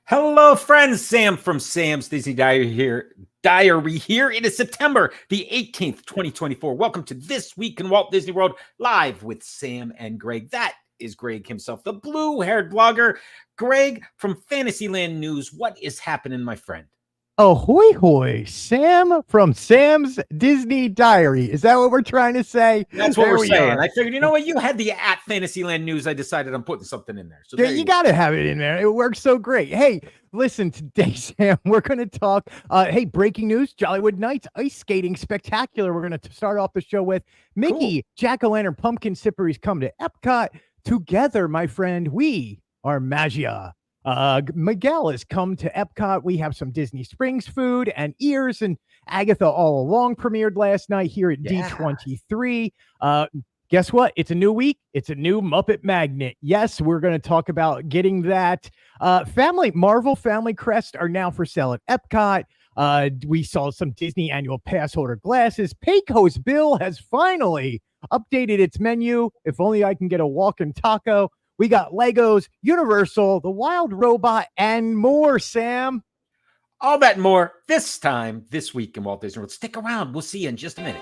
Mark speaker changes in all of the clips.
Speaker 1: Hello, friends. Sam from Sam's Disney Diary here. It is September the 18th, 2024. Welcome to This Week in Walt Disney World, live with Sam and Greg. That is Greg himself, the blue-haired blogger. Greg from Fantasyland News. What is happening, my friend?
Speaker 2: Ahoy hoy, Sam from Sam's Disney Diary. Is that what we're trying to say?
Speaker 1: That's what we're saying. I figured, you know what? You had the at Fantasyland News. I decided I'm putting something in there. So
Speaker 2: there you got to have it in there. It works so great. Hey, listen, today, Sam, we're going to talk. Hey, breaking news, Jollywood Nights Ice Skating Spectacular. We're going to start off the show with Mickey, Jack-o'-lantern, Pumpkin Sipperies come to Epcot. Together, my friend, we are Magia. Miguel has come to Epcot. We have some Disney Springs food and ears, and Agatha All Along premiered last night here at D23. Guess what? It's a new week. It's a new Muppet Magnet. Yes, we're going to talk about getting that. Marvel Family Crest are now for sale at Epcot. We saw some Disney annual pass holder glasses. Pecos Bill has finally updated its menu. If only I can get a walking taco. We got Legos, Universal, The Wild Robot, and more, Sam.
Speaker 1: All that and more this week in Walt Disney World. Stick around. We'll see you in just a minute.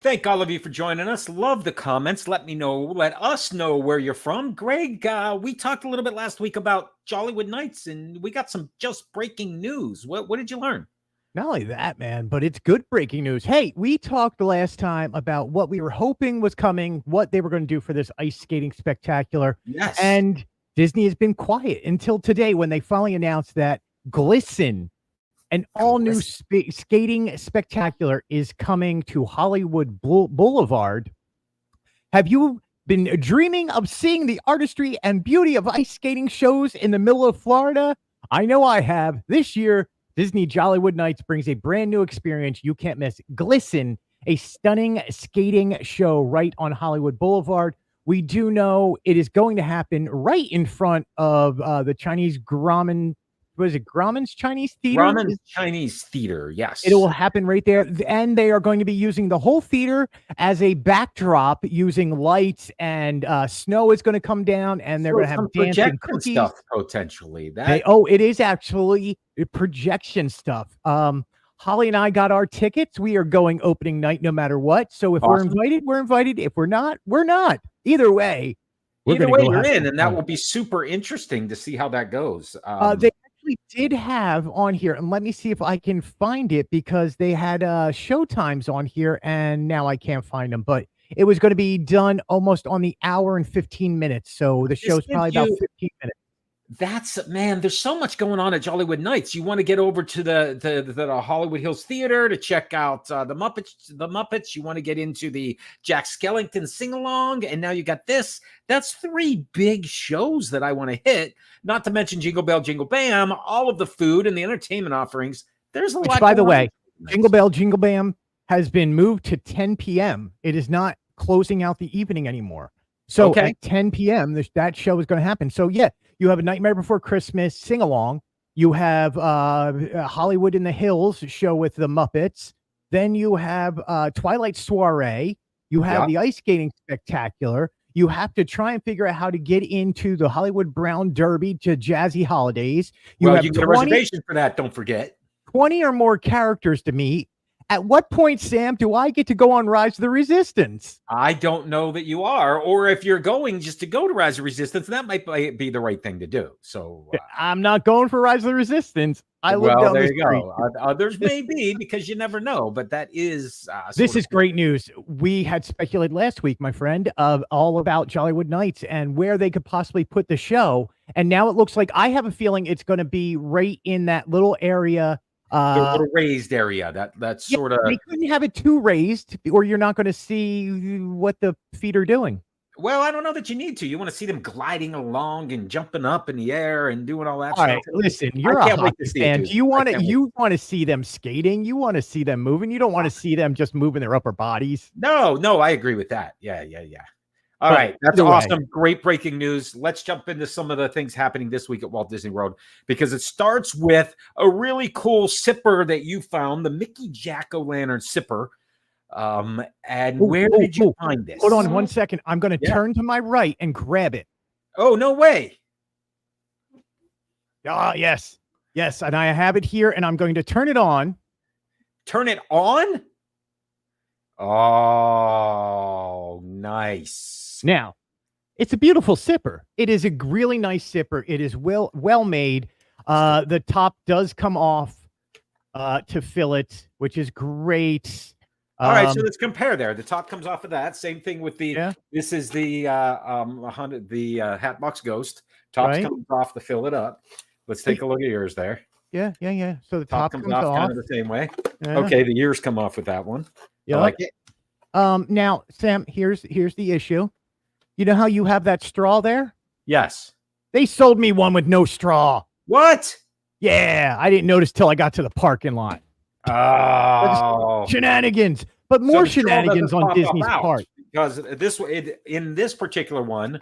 Speaker 1: Thank all of you for joining us. Love the comments. Let us know where you're from. Greg, we talked a little bit last week about Jollywood Nights, and we got some just breaking news. What did you learn?
Speaker 2: Not only that, man, but it's good breaking news. Hey, we talked last time about what we were hoping was coming, what they were going to do for this ice skating spectacular.
Speaker 1: Yes.
Speaker 2: And Disney has been quiet until today when they finally announced that Glisten, an all-new skating spectacular, is coming to Hollywood Boulevard. Have you been dreaming of seeing the artistry and beauty of ice skating shows in the middle of Florida? I know I have. This year, Disney Jollywood Nights brings a brand new experience you can't miss. Glisten, a stunning skating show right on Hollywood Boulevard. We do know it is going to happen right in front of the Chinese Grauman's Chinese Theater?
Speaker 1: Grauman's Chinese Theater, yes.
Speaker 2: It will happen right there. And they are going to be using the whole theater as a backdrop, using lights, and snow is going to come down, and they're going to have dancing cookies.
Speaker 1: Stuff, potentially.
Speaker 2: It is actually projection stuff. Holly and I got our tickets. We are going opening night no matter what. So if we're invited, we're invited. If we're not, we're not. Either way,
Speaker 1: you're in, and that will be super interesting to see how that goes.
Speaker 2: They actually did have on here, and let me see if I can find it, because they had show times on here, and now I can't find them. But it was going to be done almost on the hour and 15 minutes. So the
Speaker 1: This
Speaker 2: show's
Speaker 1: gives
Speaker 2: probably about
Speaker 1: you
Speaker 2: 15 minutes.
Speaker 1: That's man, there's so much going on at Jollywood Nights. You want to get over to the Hollywood Hills Theater to check out the Muppets. You want to get into the Jack Skellington sing along, and now you got this. That's 3 big shows that I want to hit. Not to mention Jingle Bell, Jingle Bam, all of the food and the entertainment offerings. There's a
Speaker 2: Which,
Speaker 1: lot.
Speaker 2: by the way,
Speaker 1: on.
Speaker 2: Jingle Bell, Jingle Bam has been moved to 10 p.m. It is not closing out the evening anymore. So at 10 p.m., that show is going to happen. So yeah, you have a Nightmare Before Christmas sing along. You have Hollywood in the Hills show with the Muppets. Then you have Twilight Soiree. You have the Ice Skating Spectacular. You have to try and figure out how to get into the Hollywood Brown Derby to Jazzy Holidays. You
Speaker 1: get a reservation for that. Don't forget
Speaker 2: 20 or more characters to meet. At what point, Sam, do I get to go on Rise of the Resistance?
Speaker 1: I don't know that you are, or if you're going just to go to Rise of Resistance, that might be the right thing to do. So
Speaker 2: I'm not going for Rise of the Resistance. I live down
Speaker 1: there
Speaker 2: the
Speaker 1: you
Speaker 2: street.
Speaker 1: go. Others may be because you never know, but that is
Speaker 2: this is great news. We had speculated last week, my friend, all about Jollywood Nights and where they could possibly put the show, and now it looks like I have a feeling it's going to be right in that little area.
Speaker 1: The little raised area. That's sort of.
Speaker 2: They couldn't have it too raised, or you're not going to see what the feet are doing.
Speaker 1: Well, I don't know that you need to. You want to see them gliding along and jumping up in the air and doing all that
Speaker 2: all
Speaker 1: stuff.
Speaker 2: Right, listen, you're a hockey fan. Do you want to? You want to see them skating? You want to see them moving? You don't want to see them just moving their upper bodies?
Speaker 1: No, I agree with that. Yeah. All right, that's awesome. Great breaking news. Let's jump into some of the things happening this week at Walt Disney World, because it starts with a really cool sipper that you found, the Mickey Jack-o'-lantern sipper. Where did you find this?
Speaker 2: Hold on 1 second. I'm going to turn to my right and grab it.
Speaker 1: Oh, no way.
Speaker 2: Yes. And I have it here, and I'm going to turn it on.
Speaker 1: Turn it on? Oh, nice.
Speaker 2: Now, it's a beautiful sipper. It is a really nice sipper. It is well made. The top does come off to fill it, which is great.
Speaker 1: All right, so let's compare there. The top comes off of that. Same thing with the. This is the Hatbox Ghost. Top comes off to fill it up. Let's take a look at yours there.
Speaker 2: Yeah. So the top comes off
Speaker 1: kind of the same way. Yeah. Okay, the ears come off with that one. I like it.
Speaker 2: Now, Sam, here's the issue. You know how you have that straw there?
Speaker 1: Yes.
Speaker 2: They sold me one with no straw.
Speaker 1: What?
Speaker 2: Yeah, I didn't notice till I got to the parking lot.
Speaker 1: Oh,
Speaker 2: shenanigans! But more shenanigans on Disney's part.
Speaker 1: Because in this particular one,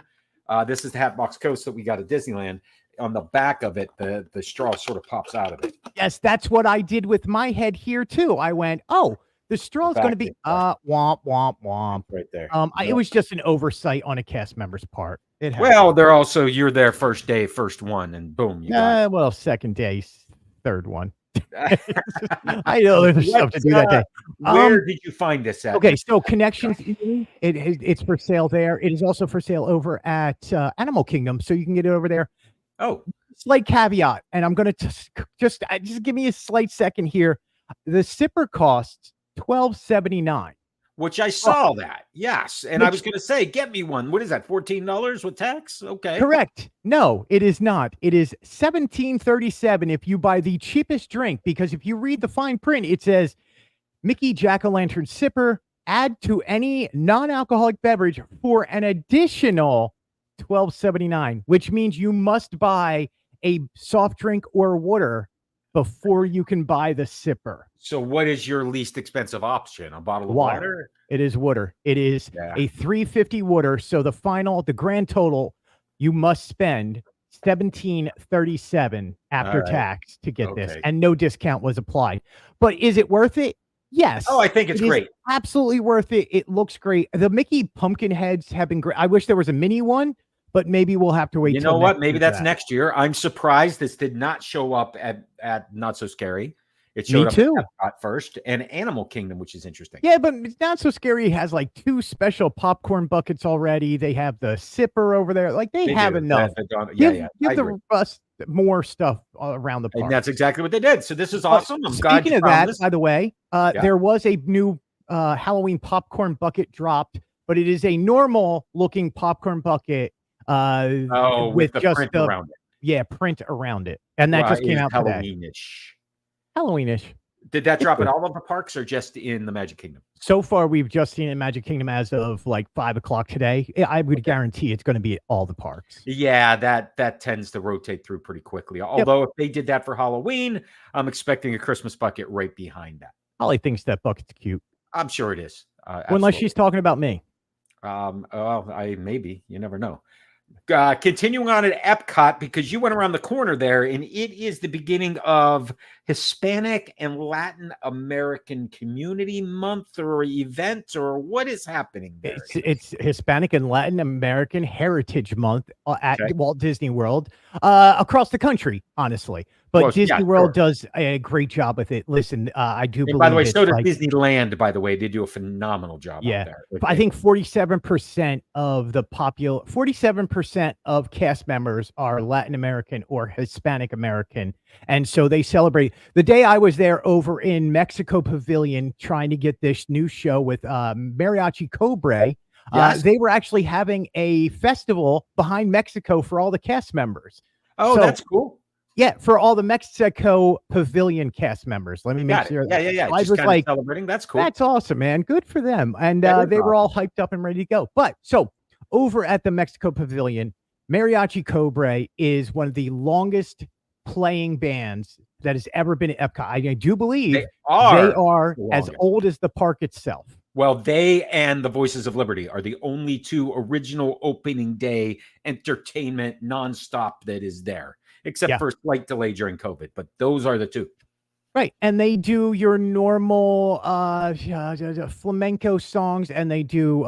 Speaker 1: this is the Hatbox Coast that we got at Disneyland. On the back of it, the straw sort of pops out of it.
Speaker 2: Yes, that's what I did with my head here too. I went, oh, the straw is going to be womp womp
Speaker 1: right there.
Speaker 2: It was just an oversight on a cast member's part.
Speaker 1: They're also, you're there first day, first one, and boom.
Speaker 2: Well, second day, third one. I know there's stuff to do that day.
Speaker 1: Where did you find this at?
Speaker 2: Okay, so Connections, it's for sale there. It is also for sale over at Animal Kingdom, so you can get it over there.
Speaker 1: Oh,
Speaker 2: slight caveat, and I'm going to just give me a slight second here. The sipper costs $12.79.
Speaker 1: Which I saw that. Yes. And I was going to say, get me one. What is that? $14 with tax? Okay.
Speaker 2: Correct. No, it is not. It is $17.37 if you buy the cheapest drink, because if you read the fine print, it says Mickey Jack-o'-lantern sipper, add to any non-alcoholic beverage for an additional $12.79, which means you must buy a soft drink or water before you can buy the sipper.
Speaker 1: So what is your least expensive option? A bottle of water?
Speaker 2: It is water. It is a $3.50 water. So the grand total, you must spend $17.37 after tax to get this, and no discount was applied. But is it worth it? Yes.
Speaker 1: Oh, I think it's great.
Speaker 2: Absolutely worth it. It looks great. The Mickey pumpkin heads have been great. I wish there was a mini one, but maybe we'll have to wait.
Speaker 1: You know what? Maybe that's next year. I'm surprised this did not show up at Not So Scary. It showed up at first, and Animal Kingdom, which is interesting.
Speaker 2: Yeah, but It's Not So Scary has like 2 special popcorn buckets already. They have the sipper over there. Like they have enough. Give the rest more stuff around the park.
Speaker 1: And that's exactly what they did. So this is awesome. I'm glad
Speaker 2: Speaking of that, by the way, there was a new Halloween popcorn bucket dropped, but it is a normal looking popcorn bucket
Speaker 1: with the
Speaker 2: just
Speaker 1: print
Speaker 2: the
Speaker 1: around
Speaker 2: print around it. And that
Speaker 1: Well,
Speaker 2: just
Speaker 1: it
Speaker 2: came
Speaker 1: is
Speaker 2: out today.
Speaker 1: Halloweenish.
Speaker 2: Halloweenish.
Speaker 1: Did that
Speaker 2: It's
Speaker 1: drop at
Speaker 2: good.
Speaker 1: all of the parks or just in the Magic Kingdom?
Speaker 2: So far, we've just seen it in Magic Kingdom as of like 5 o'clock today. I would guarantee it's going to be at all the parks.
Speaker 1: Yeah, that tends to rotate through pretty quickly. Although if they did that for Halloween, I'm expecting a Christmas bucket right behind that.
Speaker 2: Holly thinks that bucket's cute.
Speaker 1: I'm sure it is.
Speaker 2: Unless she's talking about me.
Speaker 1: Maybe. You never know. Continuing on at Epcot, because you went around the corner there, and it is the beginning of Hispanic and Latin American Community Month or event, or what is happening there?
Speaker 2: It's Hispanic and Latin American Heritage Month at Walt Disney World, across the country, honestly. But Disney World does a great job with it. Listen, I do believe.
Speaker 1: By the way, so did Disneyland. By the way, they do a phenomenal job.
Speaker 2: Yeah,
Speaker 1: out there.
Speaker 2: I think 47% of the 47% of cast members are Latin American or Hispanic American, and so they celebrate. The day I was there over in Mexico Pavilion trying to get this new show with Mariachi Cobre, they were actually having a festival behind Mexico for all the cast members.
Speaker 1: Oh, so, that's cool.
Speaker 2: Yeah, for all the Mexico Pavilion cast members. Let me make sure.
Speaker 1: Yeah.
Speaker 2: I was like
Speaker 1: celebrating. That's cool.
Speaker 2: That's awesome, man. Good for them. And they were all hyped up and ready to go. But so over at the Mexico Pavilion, Mariachi Cobre is one of the longest playing bands that has ever been at Epcot. I do believe they are as old as the park itself.
Speaker 1: Well, they and the Voices of Liberty are the only two original opening day entertainment nonstop that is there, except for a slight delay during COVID. But those are the two.
Speaker 2: Right. And they do your normal flamenco songs, and they do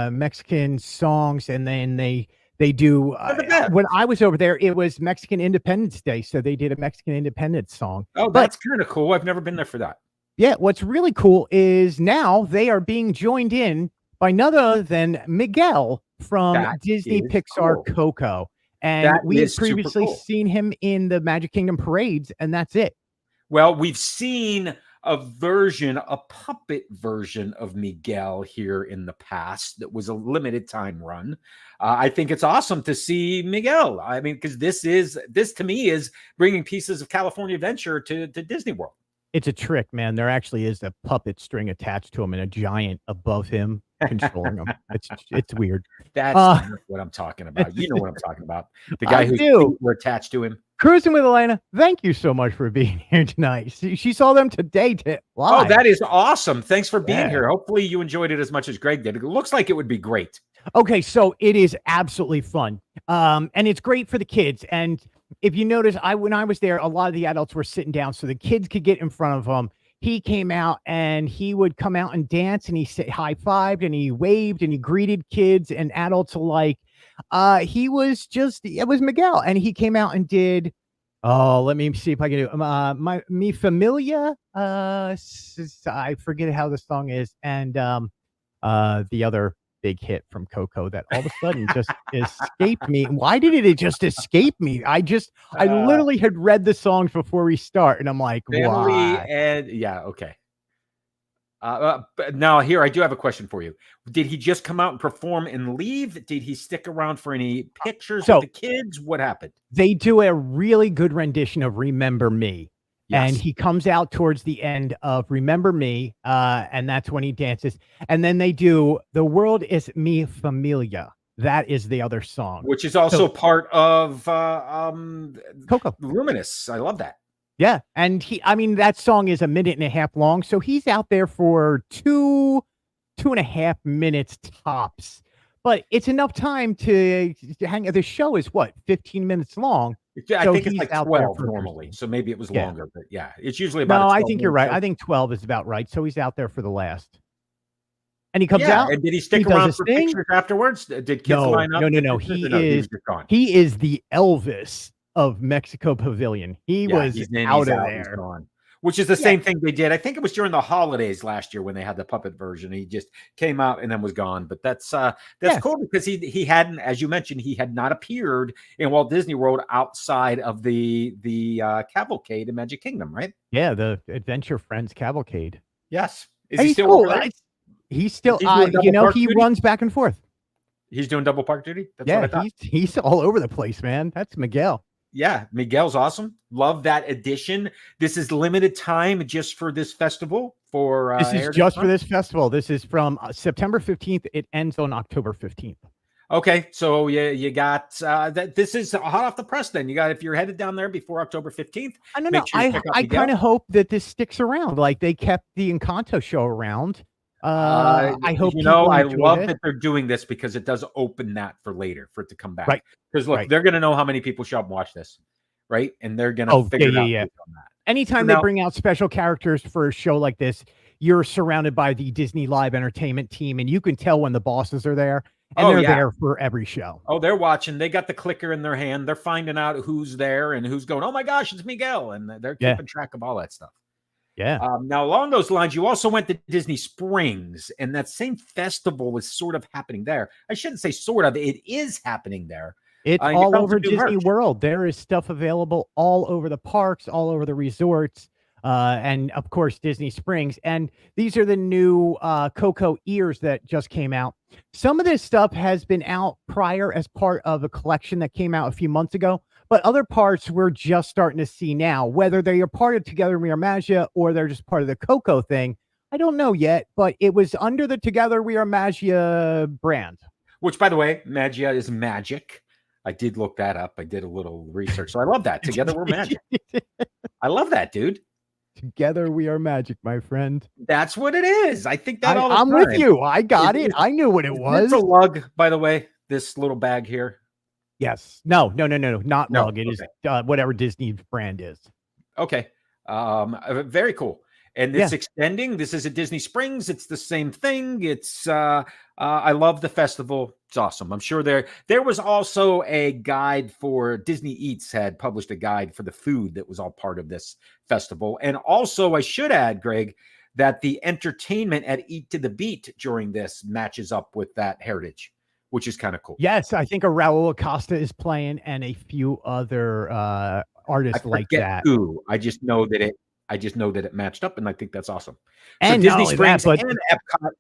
Speaker 2: Mexican songs, and then they do when I was over there, it was Mexican Independence Day, so they did a Mexican Independence song.
Speaker 1: Oh, that's kind of cool. I've never been there for that.
Speaker 2: Yeah, what's really cool is now they are being joined in by none other than Miguel from Disney Pixar Coco. And we had previously seen him in the Magic Kingdom parades, and that's it.
Speaker 1: Well, we've seen a puppet version of Miguel here in the past that was a limited time run. I think it's awesome to see Miguel. I mean, because this to me is bringing pieces of California Adventure to Disney World.
Speaker 2: It's a trick, man. There actually is a puppet string attached to him and a giant above him controlling him. It's weird.
Speaker 1: That's what I'm talking about. You know what I'm talking about. The guy whose feet were attached to him.
Speaker 2: Cruising with Elena, thank you so much for being here tonight. She saw them today live.
Speaker 1: Oh, that is awesome. Thanks for being here. Hopefully you enjoyed it as much as Greg did. It looks like it would be great.
Speaker 2: Okay, so it is absolutely fun. And it's great for the kids. And if you notice, when I was there, a lot of the adults were sitting down so the kids could get in front of them. He came out and he would come out and dance, and he high-fived and he waved and he greeted kids and adults alike. It was Miguel, and he came out and did, let me see if I can do Mi Familia. I forget how the song is. And the other big hit from Coco that all of a sudden just escaped me. Why did it just escape me? I literally had read the songs before we start, and I'm like, why?
Speaker 1: And okay. But now here, I do have a question for you. Did he just come out and perform and leave? Did he stick around for any pictures of the kids? What happened?
Speaker 2: They do a really good rendition of Remember Me. Yes. And he comes out towards the end of Remember Me, and that's when he dances. And then they do The World Is Mi Familia. That is the other song.
Speaker 1: Which is also part of
Speaker 2: Coco.
Speaker 1: Luminous. I love that.
Speaker 2: Yeah. And that song is 1.5 minutes long. So he's out there for 2.5 minutes tops. But it's enough time to hang. The show is 15 minutes long.
Speaker 1: I think it's like 12 normally, so maybe it was longer, but it's usually about.
Speaker 2: No, I think you're right. I think 12 is about right. So he's out there for the last, and he comes out.
Speaker 1: And did he stick around for pictures afterwards? Did kids line up?
Speaker 2: No. He is the Elvis of Mexico Pavilion. He was out of there.
Speaker 1: Which is the same thing they did. I think it was during the holidays last year when they had the puppet version. He just came out and then was gone. But that's cool because he hadn't, as you mentioned, he had not appeared in Walt Disney World outside of the cavalcade in Magic Kingdom, right?
Speaker 2: Yeah, the Adventure Friends cavalcade.
Speaker 1: Yes. Is he still over there?
Speaker 2: He's still,
Speaker 1: He's doing double park
Speaker 2: he
Speaker 1: duty?
Speaker 2: runs back and forth.
Speaker 1: He's doing double park duty? That's what
Speaker 2: Yeah,
Speaker 1: I thought.
Speaker 2: he's all over the place, man. That's Miguel.
Speaker 1: Yeah, Miguel's awesome. Love that addition. This is limited time just for this festival.
Speaker 2: This is just for this festival. This is from September 15th. It ends on October 15th.
Speaker 1: Okay, so you got that. This is hot off the press. Then you got, if you're headed down there before October 15th.
Speaker 2: I don't know. I kind of hope that this sticks around. Like they kept the Encanto show around. I hope
Speaker 1: I love that they're doing this because it does open that for later for it to come back.
Speaker 2: Right.
Speaker 1: Because look, they're going to know how many people show up and watch this, right? And they're going to figure it out.
Speaker 2: Yeah. Anytime they bring out special characters for a show like this, you're surrounded by the Disney Live Entertainment team, and you can tell when the bosses are there. And they're there for every show. Oh, they're watching. They got the clicker in their hand. They're finding out who's there and who's going, oh my gosh, it's Miguel. And they're keeping track of all that stuff. Yeah. Now, along those lines, you also went to Disney Springs, and that same festival is sort of happening there. I shouldn't say sort of. It is happening there. It's all over Disney World. There is stuff available all over the parks, all over the resorts. And of course, Disney Springs. And these are the new Coco ears that just came out. Some of this stuff has been out prior as part of a collection that came out a few months ago, but other parts we're just starting to see now, whether they are part of Together We Are Magia or they're just part of the Coco thing. I don't know yet, but it was under the Together We Are Magia brand. Which, by the way, Magia is magic. I did look that up. I did a little research. So I love that. Together We're Magic. I love that, dude. Together we are magic, my friend. That's what it is. I think that I'm with you. I got it. I knew what it was. It's a lug, by the way, this little bag here. Yes. No, not lug. It is whatever Disney brand is. Okay. Very cool. And it's extending. This is at Disney Springs. It's the same thing. It's I love the festival. It's awesome. I'm sure there was also a guide for Disney Eats had published a guide for the food that was all part of this festival. And also I should add, Greg, that the entertainment at Eat to the Beat during this matches up with that heritage, which is kind of cool. Yes, I think a Raul Acosta is playing and a few other artists like that. Who I just know that it matched up, and I think that's awesome. And so Disney Springs and Epcot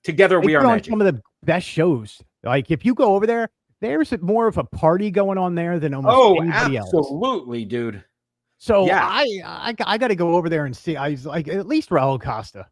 Speaker 2: together, we are magic. Some of the best shows. Like if you go over there, there's more of a party going on there than almost anybody else. Absolutely, dude. So yeah. I got to go over there and see. I was like, at least Raul Costa.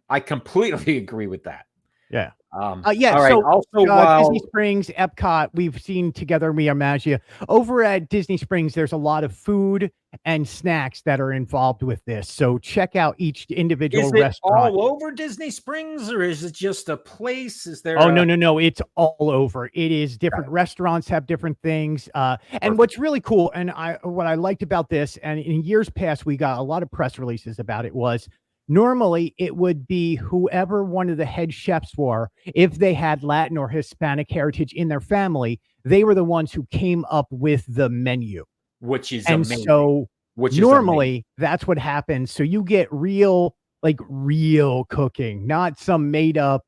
Speaker 2: I completely agree with that. Yeah. All right. So also, Disney Springs, Epcot, we've seen Together We Are Magia. Over at Disney Springs, there's a lot of food and snacks that are involved with this. So check out each individual restaurant. All over Disney Springs, or is it just a place? Is there? Oh, no. It's all over. It is different restaurants have different things. And what's really cool, and what I liked about this, and in years past, we got a lot of press releases about it, was normally it would be whoever one of the head chefs were, if they had Latin or Hispanic heritage in their family, they were the ones who came up with the menu. Which is amazing. So normally that's what happens. So you get real cooking, not some made up,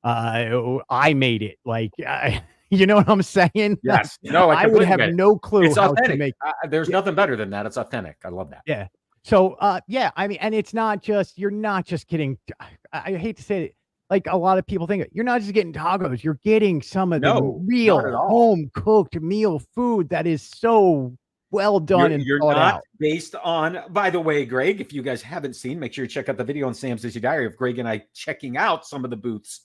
Speaker 2: I made it. You know what I'm saying? Yes. No, I would have no clue. It's how authentic. To make. There's nothing better than that. It's authentic. I love that. Yeah. So, I mean, and it's not just, you're not just getting, I hate to say it, like a lot of people think, you're not just getting tacos, you're getting some of the real home cooked meal food that is so well done and thought out. Based on, by the way, Greg, if you guys haven't seen, make sure you check out the video on Sam's Disney Diary of Greg and I checking out some of the booths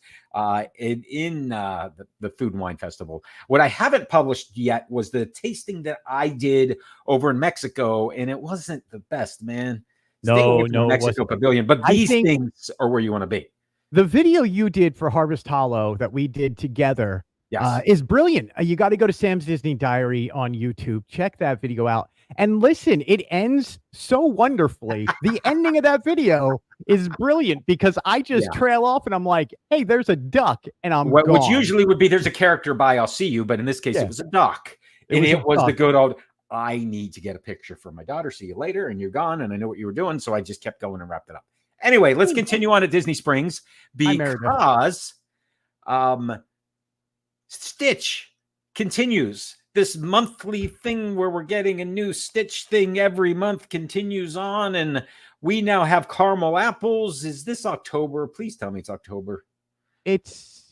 Speaker 2: in the Food and Wine Festival. What I haven't published yet was the tasting that I did over in Mexico, and it wasn't the best, man. No, Mexico Pavilion, but these things are where you want to be. The video you did for Harvest Hollow that we did together is brilliant. You got to go to Sam's Disney Diary on YouTube. Check that video out. And listen, it ends so wonderfully. The ending of that video is brilliant because I just trail off and I'm like, hey, there's a duck. And I'm gone. Which usually would be there's a character by I'll see you. But in this case, it was a duck. It was the good old, I need to get a picture for my daughter. See you later. And you're gone. And I know what you were doing. So I just kept going and wrapped it up. Anyway, let's continue on at Disney Springs because Stitch continues. This monthly thing where we're getting a new Stitch thing every month continues on. And
Speaker 1: We now have caramel apples. Is this October? Please tell me it's October.
Speaker 2: It's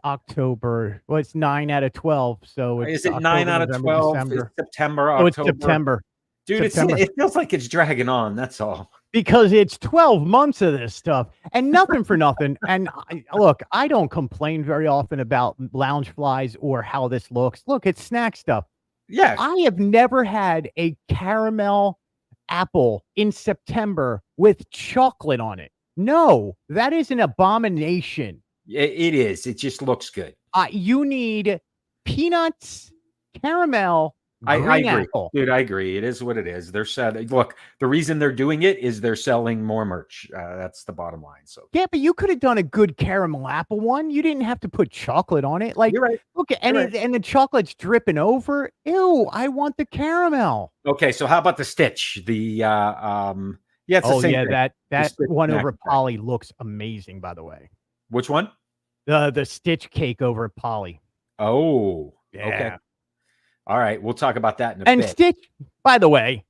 Speaker 2: October. Well, it's 9 out of 12, so it's
Speaker 1: Is it
Speaker 2: October,
Speaker 1: 9 out of
Speaker 2: November,
Speaker 1: 12? It's
Speaker 2: December.
Speaker 1: September,
Speaker 2: Oh, it's
Speaker 1: October.
Speaker 2: September.
Speaker 1: Dude,
Speaker 2: September.
Speaker 1: it feels like it's dragging on. That's all.
Speaker 2: Because it's 12 months of this stuff and nothing for nothing. And look, I don't complain very often about lounge flies or how this looks. Look, it's snack stuff.
Speaker 1: Yeah.
Speaker 2: I have never had a caramel apple in September with chocolate on it. No, that is an abomination.
Speaker 1: It is. It just looks good.
Speaker 2: You need peanuts, caramel,
Speaker 1: I
Speaker 2: green
Speaker 1: agree.
Speaker 2: apple.
Speaker 1: Dude, I agree. It is what it is. They're selling. Look, the reason they're doing it is they're selling more merch. That's the bottom line. So
Speaker 2: yeah, but you could have done a good caramel apple one. You didn't have to put chocolate on it. Like,
Speaker 1: you're right.
Speaker 2: look, and the chocolate's dripping over. Ew, I want the caramel.
Speaker 1: Okay, so how about the Stitch? The it's the same thing.
Speaker 2: That one over at Polly looks amazing, by the way.
Speaker 1: Which one?
Speaker 2: The Stitch cake over at Polly.
Speaker 1: Oh,
Speaker 2: yeah.
Speaker 1: Okay. All right, we'll talk about that in a
Speaker 2: bit.
Speaker 1: And
Speaker 2: Stitch, by the way,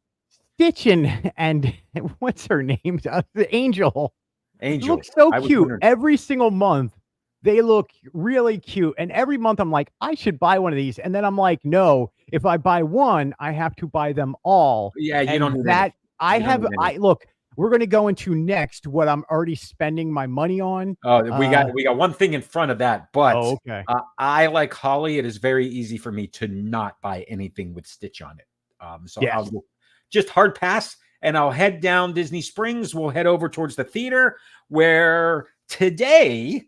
Speaker 2: Stitch and what's her name? The Angel.
Speaker 1: Angel
Speaker 2: looks so cute. Every single month, they look really cute. And every month, I'm like, I should buy one of these. And then I'm like, no, if I buy one, I have to buy them all.
Speaker 1: Yeah, you don't need
Speaker 2: that. Look. We're going to go into next what I'm already spending my money on.
Speaker 1: We got one thing in front of that, but
Speaker 2: okay.
Speaker 1: I like Holly. It is very easy for me to not buy anything with Stitch on it. I'll just hard pass, and I'll head down Disney Springs. We'll head over towards the theater where today,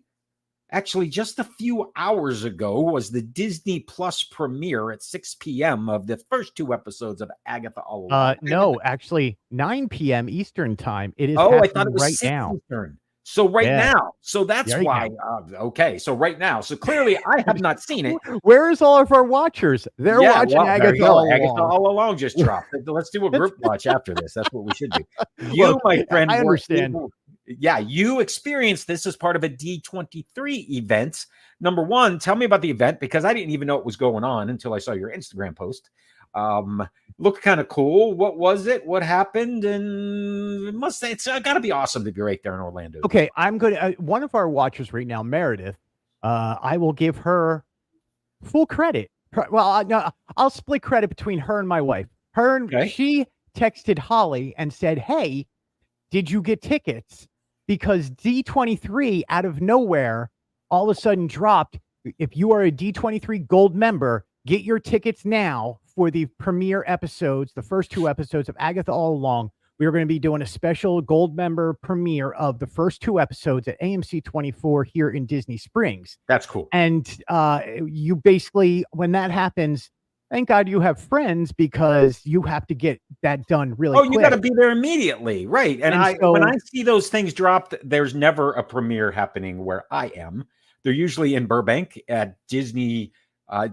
Speaker 1: actually just a few hours ago, was the Disney Plus premiere at 6 p.m. of the first 2 episodes of Agatha All Along.
Speaker 2: No, actually 9 p.m. Eastern time. It is
Speaker 1: I thought it was
Speaker 2: right
Speaker 1: 6
Speaker 2: now.
Speaker 1: Eastern. So now. So that's why. Okay. So right now. So clearly I have not seen it.
Speaker 2: Where is all of our watchers? They're watching Agatha All Along.
Speaker 1: Agatha All Along just dropped. Let's do a group watch after this. That's what we should do. You, my friend,
Speaker 2: I understand.
Speaker 1: You experienced this as part of a D23 event. Number one, tell me about the event, because I didn't even know it was going on until I saw your Instagram post. Looked kind of cool. What was it? What happened? And it's got to be awesome to be right there in Orlando.
Speaker 2: Okay, I'm good. One of our watchers right now, Meredith, I will give her full credit. Well, no, I'll split credit between her and my wife. She texted Holly and said, hey, did you get tickets? Because D23 out of nowhere all of a sudden dropped. If you are a D23 Gold member, get your tickets now for the premiere episodes, the first 2 episodes of Agatha All Along. We are going to be doing a special Gold member premiere of the first 2 episodes at AMC 24 here in Disney Springs.
Speaker 1: That's cool.
Speaker 2: And you basically, when that happens, thank God you have friends, because you have to get that done really quick.
Speaker 1: You got to be there immediately. Right. And when I see those things dropped, there's never a premiere happening where I am. They're usually in Burbank at Disney,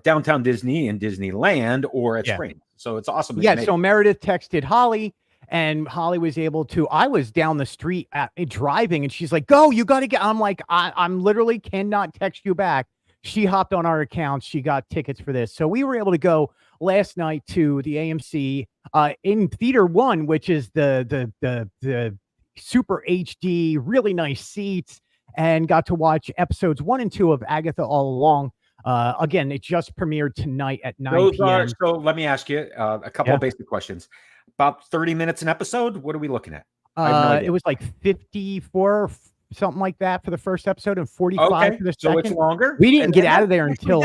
Speaker 1: downtown Disney and Disneyland, or at Springs. So it's awesome.
Speaker 2: So Meredith texted Holly, and Holly was able to, I was down the street driving, and she's like, go, you got to get, I'm like, I'm literally cannot text you back. She hopped on our accounts. She got tickets for this. So we were able to go last night to the AMC in Theater 1, which is the super HD, really nice seats, and got to watch episodes 1 and 2 of Agatha All Along. Again, it just premiered tonight at 9 p.m.
Speaker 1: So let me ask you a couple of basic questions. About 30 minutes an episode? What are we looking at?
Speaker 2: It was like 54, something like that for the first episode, and 45 for the second.
Speaker 1: So it's longer.
Speaker 2: We didn't get out of there until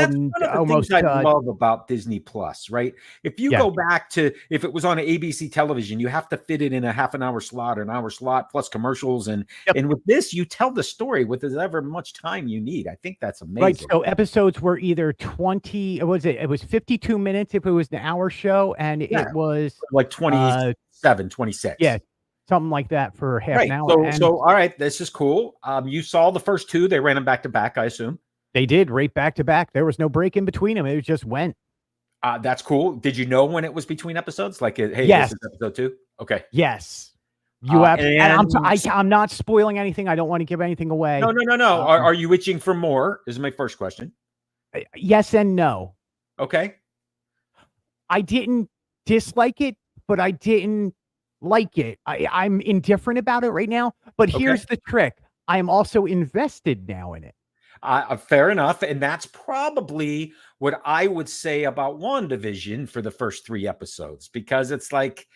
Speaker 2: almost.
Speaker 1: I love about Disney Plus, right? If you go back to, if it was on ABC television, you have to fit it in a half an hour slot or an hour slot plus commercials, and with this, you tell the story with however much time you need. I think that's amazing.
Speaker 2: Right. So episodes were either 20. It was 52 minutes if it was an hour show, and it was
Speaker 1: like 27, 26.
Speaker 2: Yeah. Something like that for half an hour.
Speaker 1: So, all right, this is cool. You saw the first 2. They ran them back to back, I assume.
Speaker 2: They did, right back to back. There was no break in between them. It just went.
Speaker 1: That's cool. Did you know when it was between episodes? Like, hey,
Speaker 2: yes.
Speaker 1: This is episode 2? Okay.
Speaker 2: Yes. You have, and I'm not spoiling anything. I don't want to give anything away.
Speaker 1: No. Are you itching for more? Is my first question.
Speaker 2: Yes and no.
Speaker 1: Okay.
Speaker 2: I didn't dislike it, but I didn't like it. I'm indifferent about it right now, but here's the trick. I am also invested now in it.
Speaker 1: Fair enough. And that's probably what I would say about WandaVision for the first 3 episodes, because it's like,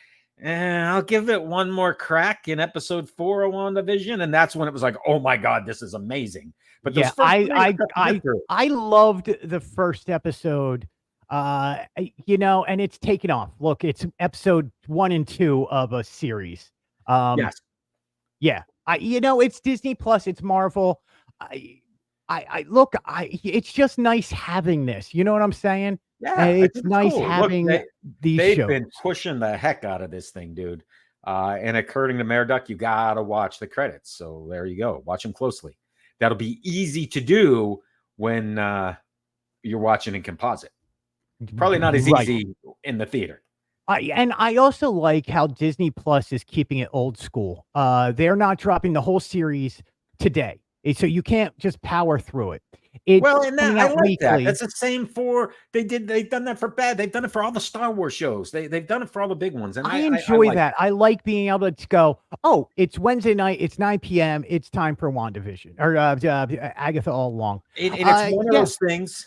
Speaker 1: I'll give it one more crack in episode 4 of WandaVision. And that's when it was like, oh my God, this is amazing. But
Speaker 2: yeah, I loved the first episode, and it's taken off. Look, it's episode 1 and 2 of a series.
Speaker 1: Yes.
Speaker 2: Yeah, it's Disney Plus, it's Marvel. It's just nice having this. You know what I'm saying?
Speaker 1: Yeah,
Speaker 2: it's nice
Speaker 1: cool.
Speaker 2: having these
Speaker 1: they've
Speaker 2: shows.
Speaker 1: been pushing the heck out of this thing, dude. And according to Meriduck, you gotta watch the credits. So there you go. Watch them closely. That'll be easy to do when you're watching in composite. Probably not as easy in the theater.
Speaker 2: I also like how Disney Plus is keeping it old school. They're not dropping the whole series today, so you can't just power through it.
Speaker 1: Well, and that, I like weekly. That. That's the same for they've done that for they've done it for all the Star Wars shows. They've done it for all the big ones, and
Speaker 2: I enjoy
Speaker 1: like
Speaker 2: that. I like being able to go, oh, it's Wednesday night, it's 9 p.m. It's time for WandaVision or Agatha All Along.
Speaker 1: And it's one of those things.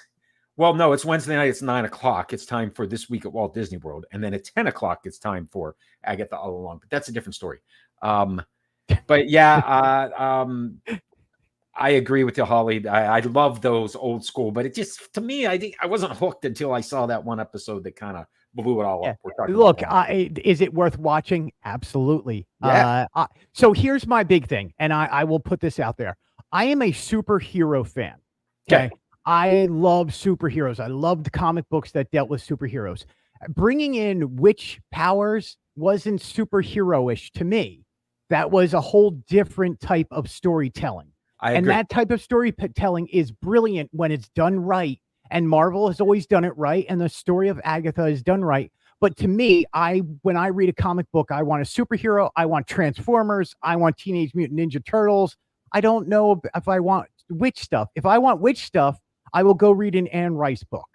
Speaker 1: Well, no, it's Wednesday night. It's 9 o'clock. It's time for This Week at Walt Disney World, and then at 10 o'clock, it's time for Agatha All Along. But that's a different story. But yeah, I agree with you, Holly. I love those old school, but it just, to me, I wasn't hooked until I saw that one episode that kind of blew it all up.
Speaker 2: Look, is it worth watching? Absolutely.
Speaker 1: Yeah.
Speaker 2: So here's my big thing, and I will put this out there. I am a superhero fan. Okay. I love superheroes. I loved comic books that dealt with superheroes. Bringing in witch powers wasn't superhero-ish to me. That was a whole different type of storytelling. And that type of storytelling is brilliant when it's done right. And Marvel has always done it right. And the story of Agatha is done right. But to me, when I read a comic book, I want a superhero. I want Transformers. I want Teenage Mutant Ninja Turtles. I don't know if I want witch stuff. If I want witch stuff, I will go read an Anne Rice book.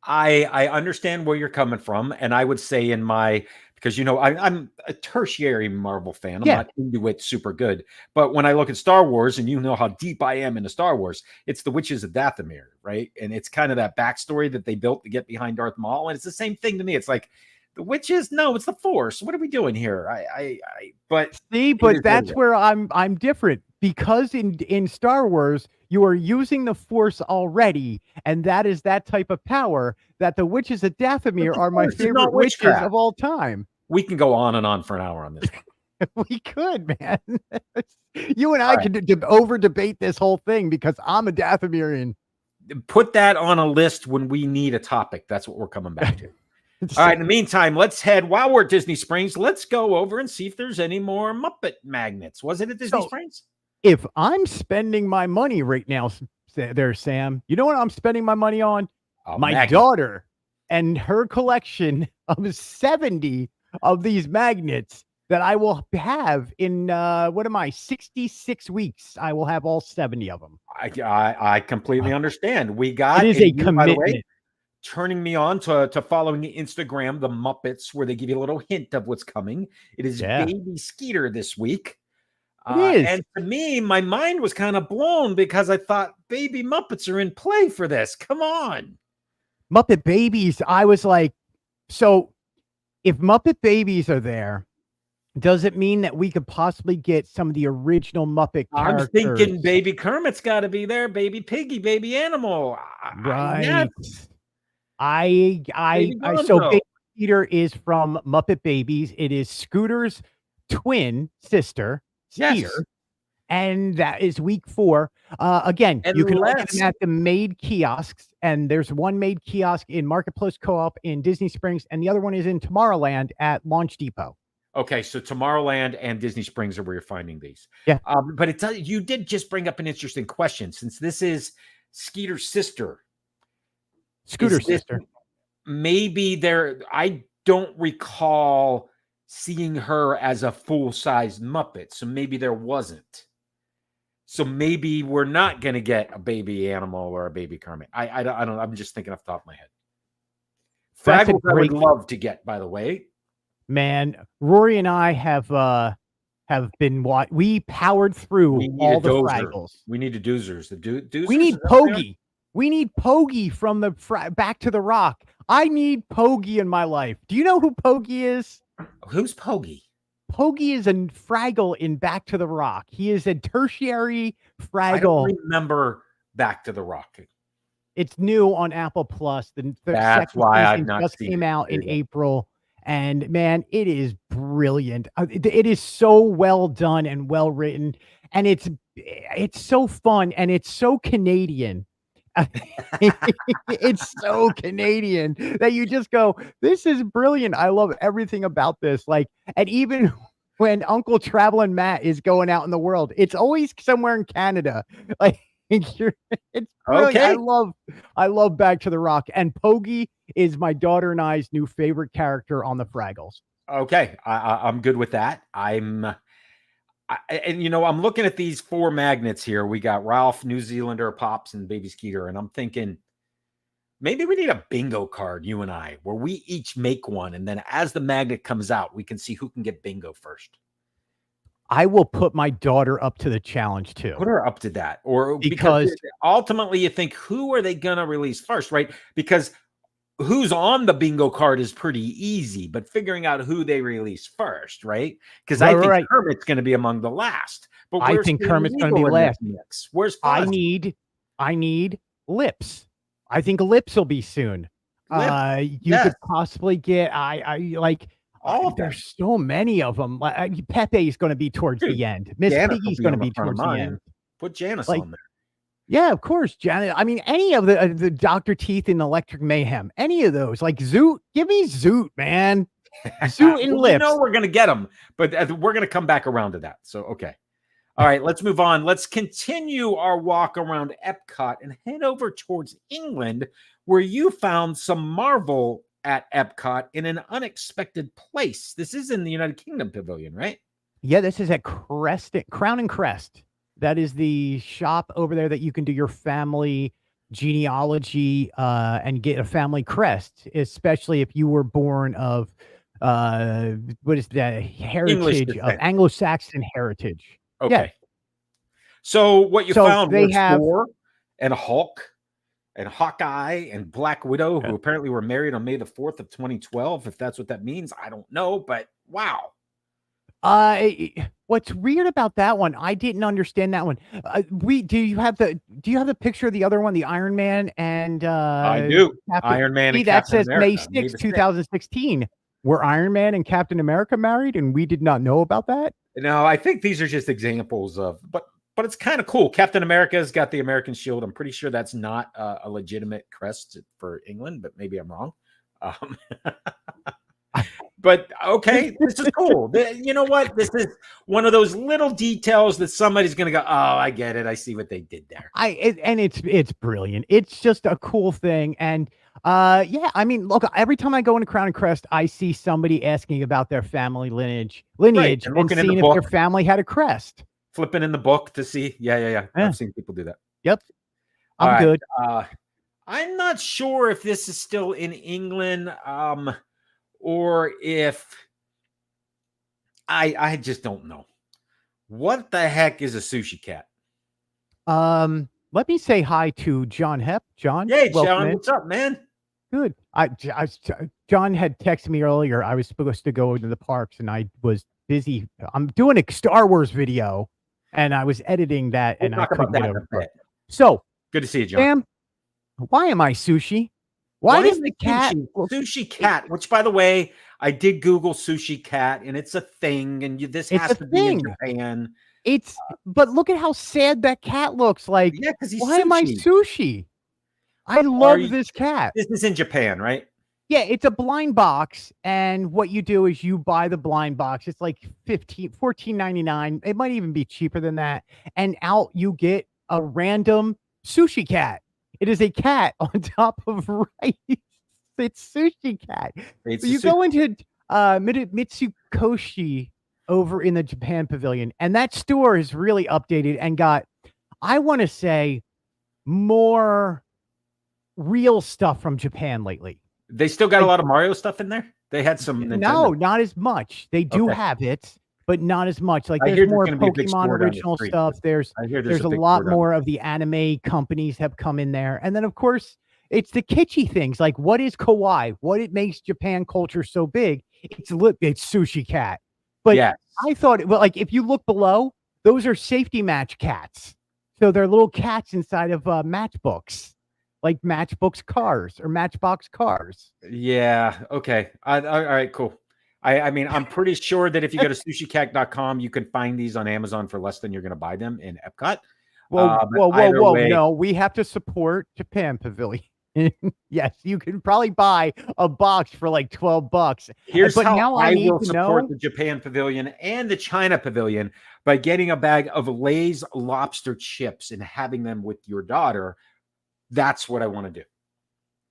Speaker 1: I understand where you're coming from. And I would say because, I'm a tertiary Marvel fan. I'm not into it super good. But when I look at Star Wars, and you know how deep I am into Star Wars, it's the Witches of Dathomir, right? And it's kind of that backstory that they built to get behind Darth Maul. And it's the same thing to me. It's like, the witches? No, it's the Force. What are we doing here? But
Speaker 2: that's where I'm different, because in Star Wars, you are using the Force already, and that is that type of power that the Witches of Dathomir are my favorite witches of all time.
Speaker 1: We can go on and on for an hour on this.
Speaker 2: We could, man. You and I could over debate this whole thing, because I'm a Dathomirian.
Speaker 1: Put that on a list when we need a topic. That's what we're coming back to. All right. In the meantime, while we're at Disney Springs, let's go over and see if there's any more Muppet magnets. Was it at Disney Springs?
Speaker 2: If I'm spending my money right now, there, Sam, you know what I'm spending my money on? My daughter and her collection of 70 of these magnets that I will have in 66 weeks. I will have all 70 of them.
Speaker 1: I completely understand. We got
Speaker 2: it is a commitment. By the way,
Speaker 1: turning me on to following the Instagram, the Muppets, where they give you a little hint of what's coming. It is Baby Skeeter this week.
Speaker 2: It is.
Speaker 1: And to me, my mind was kind of blown, because I thought Baby Muppets are in play for this. Come on.
Speaker 2: Muppet Babies. I was like, so if Muppet Babies are there, does it mean that we could possibly get some of the original Muppet characters?
Speaker 1: I'm thinking Baby Kermit's got to be there. Baby Piggy, Baby Animal.
Speaker 2: Right. So Baby Skeeter is from Muppet Babies. It is Scooter's twin sister, Skeeter, and that is week 4. Again, you can look them at the Maid kiosks, and there's one Maid kiosk in Marketplace Co-op in Disney Springs, and the other one is in Tomorrowland at Launch Depot.
Speaker 1: Okay, so Tomorrowland and Disney Springs are where you're finding these.
Speaker 2: Yeah.
Speaker 1: But you did just bring up an interesting question, since this is Skeeter's sister.
Speaker 2: Scooter's sister.
Speaker 1: Maybe I don't recall seeing her as a full-size Muppet, so maybe there wasn't. So maybe we're not going to get a baby animal or a baby Kermit. I don't know. I'm just thinking off the top of my head. Fraggles I would love to get, by the way.
Speaker 2: Man, Rory and I have been we powered
Speaker 1: We
Speaker 2: through
Speaker 1: need a
Speaker 2: all the
Speaker 1: dozer.
Speaker 2: Fraggles.
Speaker 1: We need a doozers. The doozers?
Speaker 2: We
Speaker 1: Is
Speaker 2: need
Speaker 1: that what they are?
Speaker 2: Pogie. We need Pogie from the Back to the Rock. I need Pogie in my life. Do you know who Pogie is?
Speaker 1: Who's Pogie?
Speaker 2: Pogie is a Fraggle in Back to the Rock. He is a tertiary
Speaker 1: I don't
Speaker 2: Fraggle.
Speaker 1: remember Back to the Rock.
Speaker 2: It's new on Apple Plus. The
Speaker 1: That's
Speaker 2: second
Speaker 1: why I've
Speaker 2: season
Speaker 1: not
Speaker 2: just
Speaker 1: seen
Speaker 2: came
Speaker 1: it.
Speaker 2: out
Speaker 1: There
Speaker 2: in
Speaker 1: you go.
Speaker 2: April. And man, it is brilliant. It is so well done and well written. And it's so fun and it's so Canadian. It's so Canadian that you just go, this is brilliant. I love everything about this. Like, and even when Uncle Traveling Matt is going out in the world, it's always somewhere in Canada. Like, it's brilliant.
Speaker 1: Okay.
Speaker 2: I love Back to the Rock. And Pogie is my daughter and I's new favorite character on the Fraggles.
Speaker 1: Okay. I'm good with that. And I'm looking at these 4 magnets here. We got Ralph, New Zealander, Pops, and Baby Skeeter. And I'm thinking maybe we need a bingo card, you and I, where we each make one. And then as the magnet comes out, we can see who can get bingo first.
Speaker 2: I will put my daughter up to the challenge too.
Speaker 1: Put her up to that. Or
Speaker 2: because
Speaker 1: ultimately you think, who are they going to release first, right? Because who's on the bingo card is pretty easy, but figuring out who they release first, right? Because I think Kermit's going to be among the last. But
Speaker 2: I think Kermit's going to be last.
Speaker 1: Where's
Speaker 2: Fozzie? I need Lips. I think Lips will be soon. You could possibly get I like all of them. There's so many of them. Pepe is going to be towards the end. Miss Piggy's going to be towards the end.
Speaker 1: Put Janice on there.
Speaker 2: Yeah, of course, Janet. I mean, any of the Dr. Teeth and Electric Mayhem, any of those, like Zoot. Give me Zoot, man. Zoot and Lips.
Speaker 1: We're going to get them, but we're going to come back around to that. So, okay. All right, let's move on. Let's continue our walk around Epcot and head over towards England, where you found some Marvel at Epcot in an unexpected place. This is in the United Kingdom Pavilion, right?
Speaker 2: Yeah, this is at Crown and Crest. That is the shop over there that you can do your family genealogy and get a family crest, especially if you were born of what is that heritage of Anglo-Saxon heritage.
Speaker 1: Okay. Yeah. So what you found was Thor and Hulk and Hawkeye and Black Widow, who apparently were married on May the 4th of 2012. If that's what that means, I don't know, but wow.
Speaker 2: What's weird about that one? I didn't understand that one. Do you have the picture of the other one, the Iron Man and
Speaker 1: I do. Iron Man and
Speaker 2: that
Speaker 1: Captain
Speaker 2: says
Speaker 1: America,
Speaker 2: May 6th, 2016. Were Iron Man and Captain America married and we did not know about that?
Speaker 1: No, I think these are just examples of, but it's kind of cool. Captain America's got the American shield. I'm pretty sure that's not a legitimate crest for England, but maybe I'm wrong. But okay, this is cool. You know what? This is one of those little details that somebody's going to go, oh, I get it. I see what they did there.
Speaker 2: It's brilliant. It's just a cool thing. And yeah, I mean, look, every time I go into Crown and Crest, I see somebody asking about their family lineage
Speaker 1: right.
Speaker 2: and seeing if their family had a crest.
Speaker 1: Flipping in the book to see. Yeah. I've seen people do that.
Speaker 2: Yep. I'm good.
Speaker 1: I'm not sure if this is still in England. Or if I just don't know. What the heck is a sushi cat?
Speaker 2: Let me say hi to John Hepp. John,
Speaker 1: hey John, what's up, man?
Speaker 2: Good. John had texted me earlier. I was supposed to go into the parks and I was busy. I'm doing a Star Wars video and I was editing that and I couldn't get over it. So
Speaker 1: good to see you, John.
Speaker 2: Sam, why am I sushi? Why does the cat
Speaker 1: sushi cat? Which, by the way, I did Google sushi cat, and it's a thing. And this has to be in Japan.
Speaker 2: But look at how sad that cat looks. Like,
Speaker 1: yeah, because
Speaker 2: why am I sushi? I love this cat.
Speaker 1: This is in Japan, right?
Speaker 2: Yeah, it's a blind box, and what you do is you buy the blind box. It's like $14.99. It might even be cheaper than that. And out you get a random sushi cat. It is a cat on top of rice. It's sushi cat. So you go into Mitsukoshi over in the Japan Pavilion, and that store is really updated and got, I want to say, more real stuff from Japan lately.
Speaker 1: They still got a lot of Mario stuff in there? They had some
Speaker 2: No,
Speaker 1: Nintendo.
Speaker 2: not as much. They do
Speaker 1: Okay.
Speaker 2: have it, but not as much. Like,
Speaker 1: I
Speaker 2: there's
Speaker 1: hear there's
Speaker 2: more
Speaker 1: gonna be a big
Speaker 2: Pokemon
Speaker 1: store down the
Speaker 2: original
Speaker 1: street.
Speaker 2: stuff. There's
Speaker 1: I hear there's
Speaker 2: there's
Speaker 1: a
Speaker 2: a
Speaker 1: big
Speaker 2: lot
Speaker 1: store down the
Speaker 2: more of
Speaker 1: street.
Speaker 2: the anime companies have come in there. And then, of course, it's the kitschy things. Like, what is kawaii? What it makes Japan culture so big? It's Sushi Cat. But
Speaker 1: Yes.
Speaker 2: I thought, well, like, if you look below, those are safety match cats. So they're little cats inside of matchbooks, like Matchbox cars or Matchbox cars.
Speaker 1: Yeah, okay. All right, cool. I mean, I'm pretty sure that if you go to sushicat.com, you can find these on Amazon for less than you're gonna buy them in Epcot.
Speaker 2: Whoa,
Speaker 1: But
Speaker 2: whoa, whoa,
Speaker 1: either
Speaker 2: whoa.
Speaker 1: way,
Speaker 2: No, we have to support Japan Pavilion. Yes, you can probably buy a box for like $12.
Speaker 1: here's
Speaker 2: But
Speaker 1: how
Speaker 2: now I
Speaker 1: I
Speaker 2: need
Speaker 1: will
Speaker 2: to
Speaker 1: support
Speaker 2: know.
Speaker 1: the Japan Pavilion and the China Pavilion by getting a bag of Lay's lobster chips and having them with your daughter. That's what I want to do.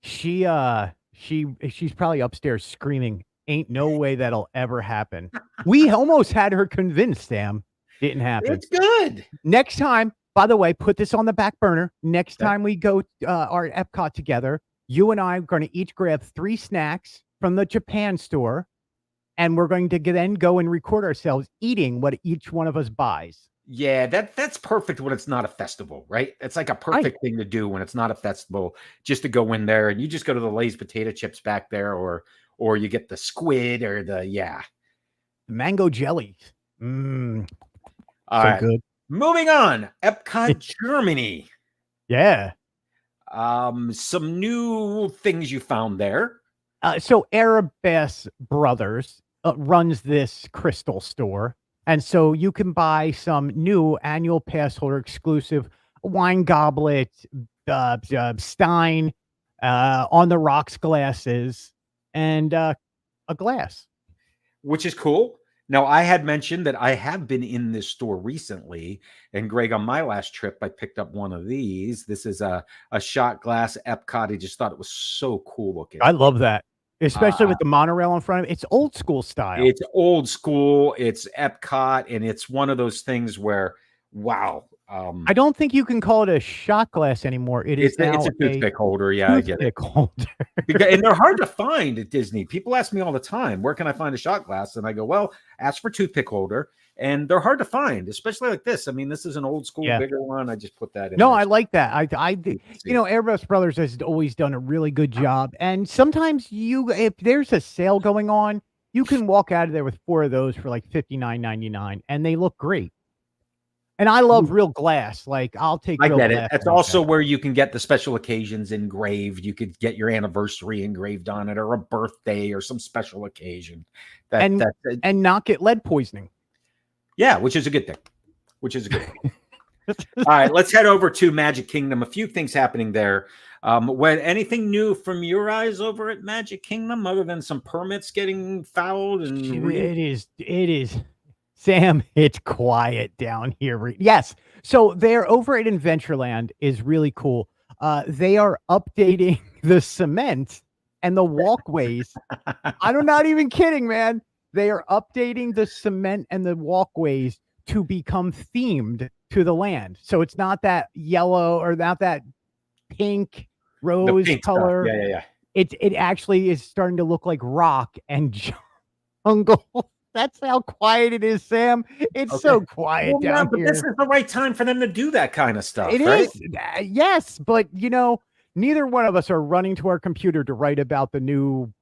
Speaker 2: She's probably upstairs screaming, "Ain't no way that'll ever happen." We almost had her convinced, Sam. Didn't happen.
Speaker 1: It's good.
Speaker 2: Next time, by the way, put this on the back burner. Next
Speaker 1: Okay.
Speaker 2: time we go our Epcot together, you and I are going to each grab 3 snacks from the Japan store, and we're going to then go and record ourselves eating what each one of us buys.
Speaker 1: Yeah, that's perfect when it's not a festival, right? It's like a perfect thing to do when it's not a festival, just to go in there and you just go to the Lay's potato chips back there, or you get the squid or the
Speaker 2: Mango jellies. Mmm,
Speaker 1: All
Speaker 2: so
Speaker 1: right.
Speaker 2: good.
Speaker 1: Moving on, Epcot, Germany.
Speaker 2: Yeah.
Speaker 1: Some new things you found there.
Speaker 2: So Arabes Brothers runs this crystal store. And so you can buy some new annual pass holder exclusive wine goblet, Stein, on the rocks glasses, and a glass.
Speaker 1: Which is cool. Now, I had mentioned that I have been in this store recently, and Greg, on my last trip, I picked up one of these. This is a shot glass Epcot. I just thought it was so cool looking.
Speaker 2: I love that, especially with the monorail in front of it. It's old school style.
Speaker 1: It's old school. It's Epcot, and it's one of those things where, wow.
Speaker 2: I don't think you can call it a shot glass anymore. It's
Speaker 1: a toothpick holder. Yeah, I get it.
Speaker 2: Holder.
Speaker 1: And they're hard to find at Disney. People ask me all the time, where can I find a shot glass? And I go, well, ask for toothpick holder. And they're hard to find, especially like this. I mean, this is an old school, bigger one. I just put that in.
Speaker 2: No, I like that. Airbus Brothers has always done a really good job. And sometimes if there's a sale going on, you can walk out of there with 4 of those for like $59.99, and they look great. And I love real glass. Like, I'll take real glass.
Speaker 1: That's also where you can get the special occasions engraved. You could get your anniversary engraved on it, or a birthday, or some special occasion.
Speaker 2: And not get lead poisoning.
Speaker 1: Yeah, which is a good thing. All right, let's head over to Magic Kingdom. A few things happening there. Anything new from your eyes over at Magic Kingdom, other than some permits getting fouled?
Speaker 2: It is. Sam, it's quiet down here. Yes. So they're over at Adventureland is really cool. They are updating the cement and the walkways. I'm not even kidding, man. They are updating the cement and the walkways to become themed to the land. So it's not that yellow or not that pink rose color.
Speaker 1: Yeah.
Speaker 2: It actually is starting to look like rock and jungle. That's how quiet it is, Sam. It's so quiet down here.
Speaker 1: This is the right time for them to do that kind of stuff.
Speaker 2: It is. Yes, but neither one of us are running to our computer to write about the new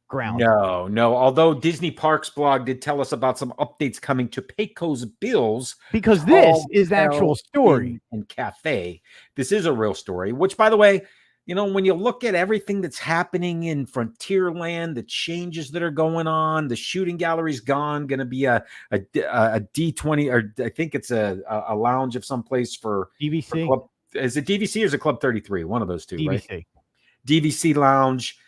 Speaker 2: ground.
Speaker 1: No. Although Disney Parks blog did tell us about some updates coming to Pecos Bills,
Speaker 2: because this is the actual story
Speaker 1: and cafe. This is a real story. Which, by the way, when you look at everything that's happening in Frontierland, the changes that are going on, the shooting gallery's gone, going to be a D20, or I think it's a lounge of someplace for
Speaker 2: DVC.
Speaker 1: Is it DVC or is it Club 33? One of those two,
Speaker 2: DVC.
Speaker 1: right? DVC lounge.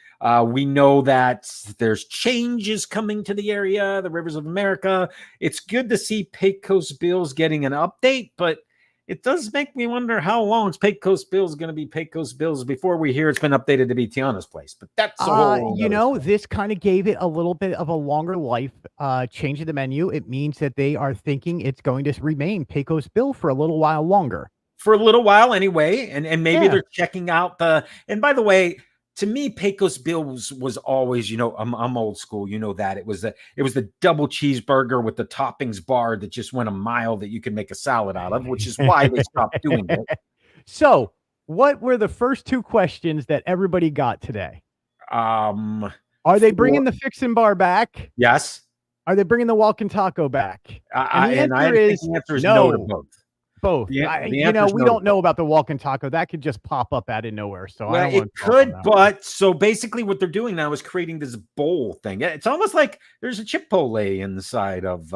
Speaker 1: We know that there's changes coming to the area, the Rivers of America. It's good to see Pecos Bills getting an update, but it does make me wonder how long is Pecos Bills going to be Pecos Bills before we hear it's been updated to be Tiana's place. But that's
Speaker 2: this kind of gave it a little bit of a longer life. Changing the menu, it means that they are thinking it's going to remain Pecos Bill for a little while longer.
Speaker 1: For a little while anyway, and maybe they're checking out and by the way, to me, Pecos Bill was always, I'm old school. You know that it was the double cheeseburger with the toppings bar that just went a mile that you could make a salad out of, which is why they stopped doing it.
Speaker 2: So, what were the first two questions that everybody got today?
Speaker 1: Are
Speaker 2: they bringing the Fixin' Bar back?
Speaker 1: Yes.
Speaker 2: Are they bringing the Walkin' Taco back?
Speaker 1: And the answer is no to both.
Speaker 2: Both. We don't know about the Walkin' Taco. That could just pop up out of nowhere. So I don't want to
Speaker 1: could, but so basically what they're doing now is creating this bowl thing. It's almost like there's a Chipotle inside of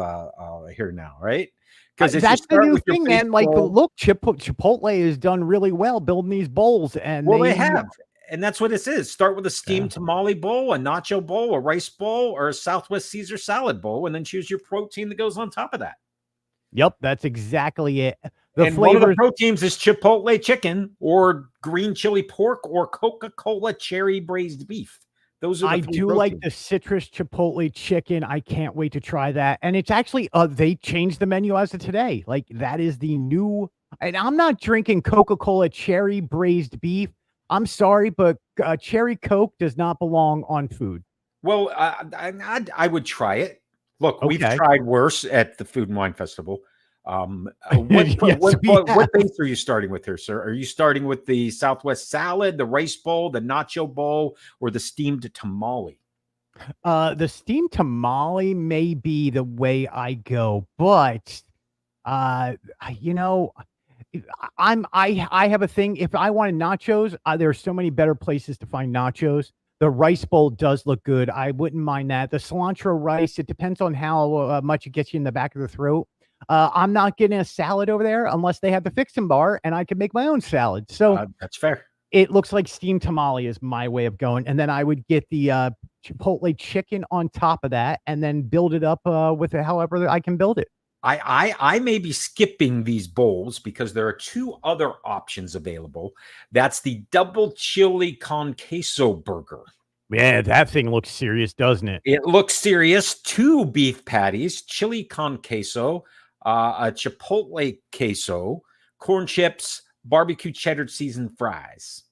Speaker 1: here now, right?
Speaker 2: Because that's the new thing, man. Like, look, Chipotle has done really well building these bowls, and
Speaker 1: they have. And that's what this is. Start with a steamed tamale bowl, a nacho bowl, a rice bowl, or a Southwest Caesar salad bowl, and then choose your protein that goes on top of that.
Speaker 2: Yep, that's exactly it.
Speaker 1: One of the proteins is Chipotle chicken, or green chili pork, or Coca-Cola cherry braised beef. Those are
Speaker 2: I do like the citrus Chipotle chicken. I can't wait to try that. And it's actually they changed the menu as of today. Like, that is the new. And I'm not drinking Coca-Cola cherry braised beef. I'm sorry, but cherry Coke does not belong on food.
Speaker 1: Well, I would try it. Look, we've tried worse at the Food and Wine Festival. What base are you starting with here, sir? Are you starting with the Southwest salad, the rice bowl, the nacho bowl, or the steamed tamale?
Speaker 2: The steamed tamale may be the way I go, but I have a thing. If I wanted nachos, there are so many better places to find nachos. The rice bowl does look good. I wouldn't mind that. The cilantro rice, it depends on how much it gets you in the back of the throat. I'm not getting a salad over there unless they have the Fixin' Bar, and I can make my own salad. So
Speaker 1: that's fair.
Speaker 2: It looks like steamed tamale is my way of going. And then I would get the Chipotle chicken on top of that and then build it up with it however I can build it.
Speaker 1: I may be skipping these bowls because there are two other options available. That's the double chili con queso burger.
Speaker 2: Yeah, that thing looks serious, doesn't it?
Speaker 1: It looks serious. 2 beef patties, chili con queso, a chipotle queso, corn chips, barbecue cheddar seasoned fries.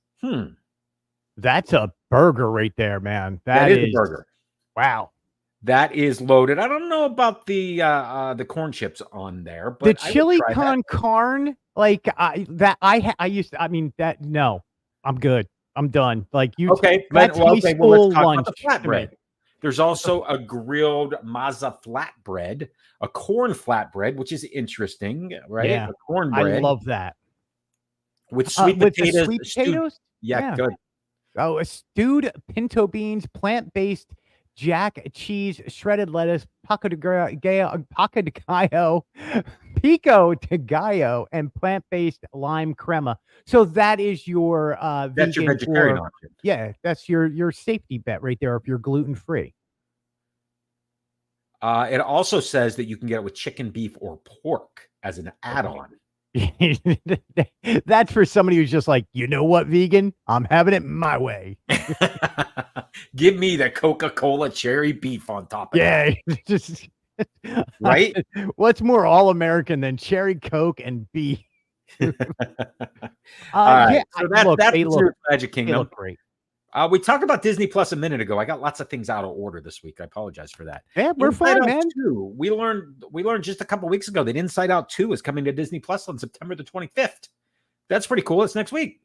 Speaker 2: That's a burger right there, man.
Speaker 1: That is a burger.
Speaker 2: Wow.
Speaker 1: That is loaded. I don't know about the corn chips on there, but
Speaker 2: the chili con carne, like I'm good. I'm done. Like you.
Speaker 1: Okay.
Speaker 2: Let's talk
Speaker 1: about the flatbread. There's also a grilled maza flatbread, a corn flatbread, which is interesting, right?
Speaker 2: Yeah,
Speaker 1: cornbread.
Speaker 2: I love that.
Speaker 1: With sweet potatoes.
Speaker 2: Sweet potatoes?
Speaker 1: Yeah, good.
Speaker 2: Oh, a stewed pinto beans, plant-based jack cheese, shredded lettuce, pico de gallo, and plant-based lime crema. So that is your
Speaker 1: that's your vegetarian option.
Speaker 2: Yeah, that's your safety bet right there if you're gluten-free.
Speaker 1: It also says that you can get it with chicken, beef, or pork as an add-on.
Speaker 2: That's for somebody who's just like, you know what, vegan? I'm having it my way.
Speaker 1: Give me the Coca-Cola cherry beef on top of
Speaker 2: that. Just
Speaker 1: right?
Speaker 2: What's more all-American than cherry Coke and beef?
Speaker 1: All right. So that's Magic Kingdom.
Speaker 2: Look great.
Speaker 1: We talked about Disney Plus a minute ago. I got lots of things out of order this week. I apologize for that.
Speaker 2: Yeah, we're fine, man.
Speaker 1: 2, we learned just a couple weeks ago that Inside Out 2 is coming to Disney Plus on September the 25th. That's pretty cool. It's next week.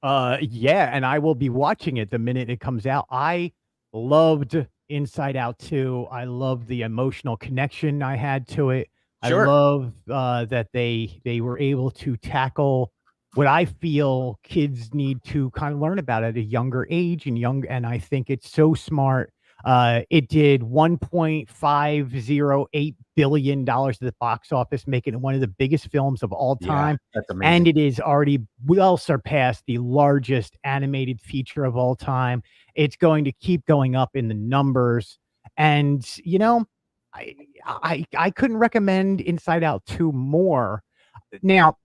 Speaker 2: Yeah, and I will be watching it the minute it comes out. I loved Inside Out 2. I loved the emotional connection I had to it. Sure. I love that they were able to tackle what I feel kids need to kind of learn about at a younger age and I think it's so smart. It did $1.508 billion at the box office, making it one of the biggest films of all time.
Speaker 1: Yeah, that's amazing.
Speaker 2: And it is already well surpassed the largest animated feature of all time. It's going to keep going up in the numbers. And, I couldn't recommend Inside Out 2 more. Now,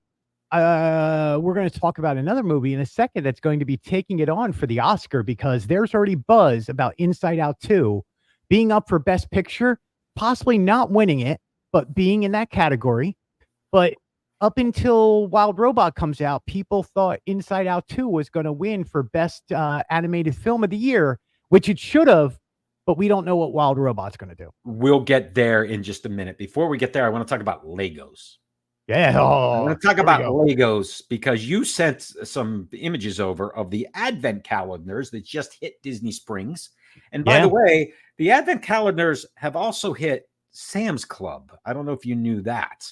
Speaker 2: we're going to talk about another movie in a second that's going to be taking it on for the Oscar because there's already buzz about Inside Out 2 being up for Best Picture, possibly not winning it, but being in that category. But up until Wild Robot comes out, people thought Inside Out 2 was going to win for best animated film of the year, which it should have, but we don't know what Wild Robot's going to do.
Speaker 1: We'll get there in just a minute. Before we get there, I want to talk about Legos.
Speaker 2: Yeah.
Speaker 1: I want to talk about Legos because you sent some images over of the advent calendars that just hit Disney Springs. And by the way, the advent calendars have also hit Sam's Club. I don't know if you knew that,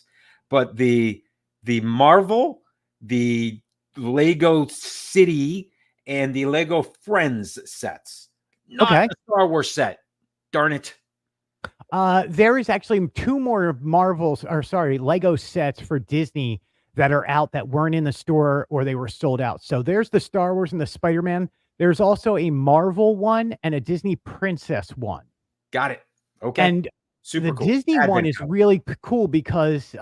Speaker 1: but the Marvel, the Lego City, and the Lego Friends sets. Not the Star Wars set. Darn it.
Speaker 2: There is actually 2 more Lego sets for Disney that are out that weren't in the store or they were sold out. So there's the Star Wars and the Spider-Man. There's also a Marvel one and a Disney Princess one.
Speaker 1: Got it. Okay.
Speaker 2: And
Speaker 1: super
Speaker 2: cool. Disney one is really cool because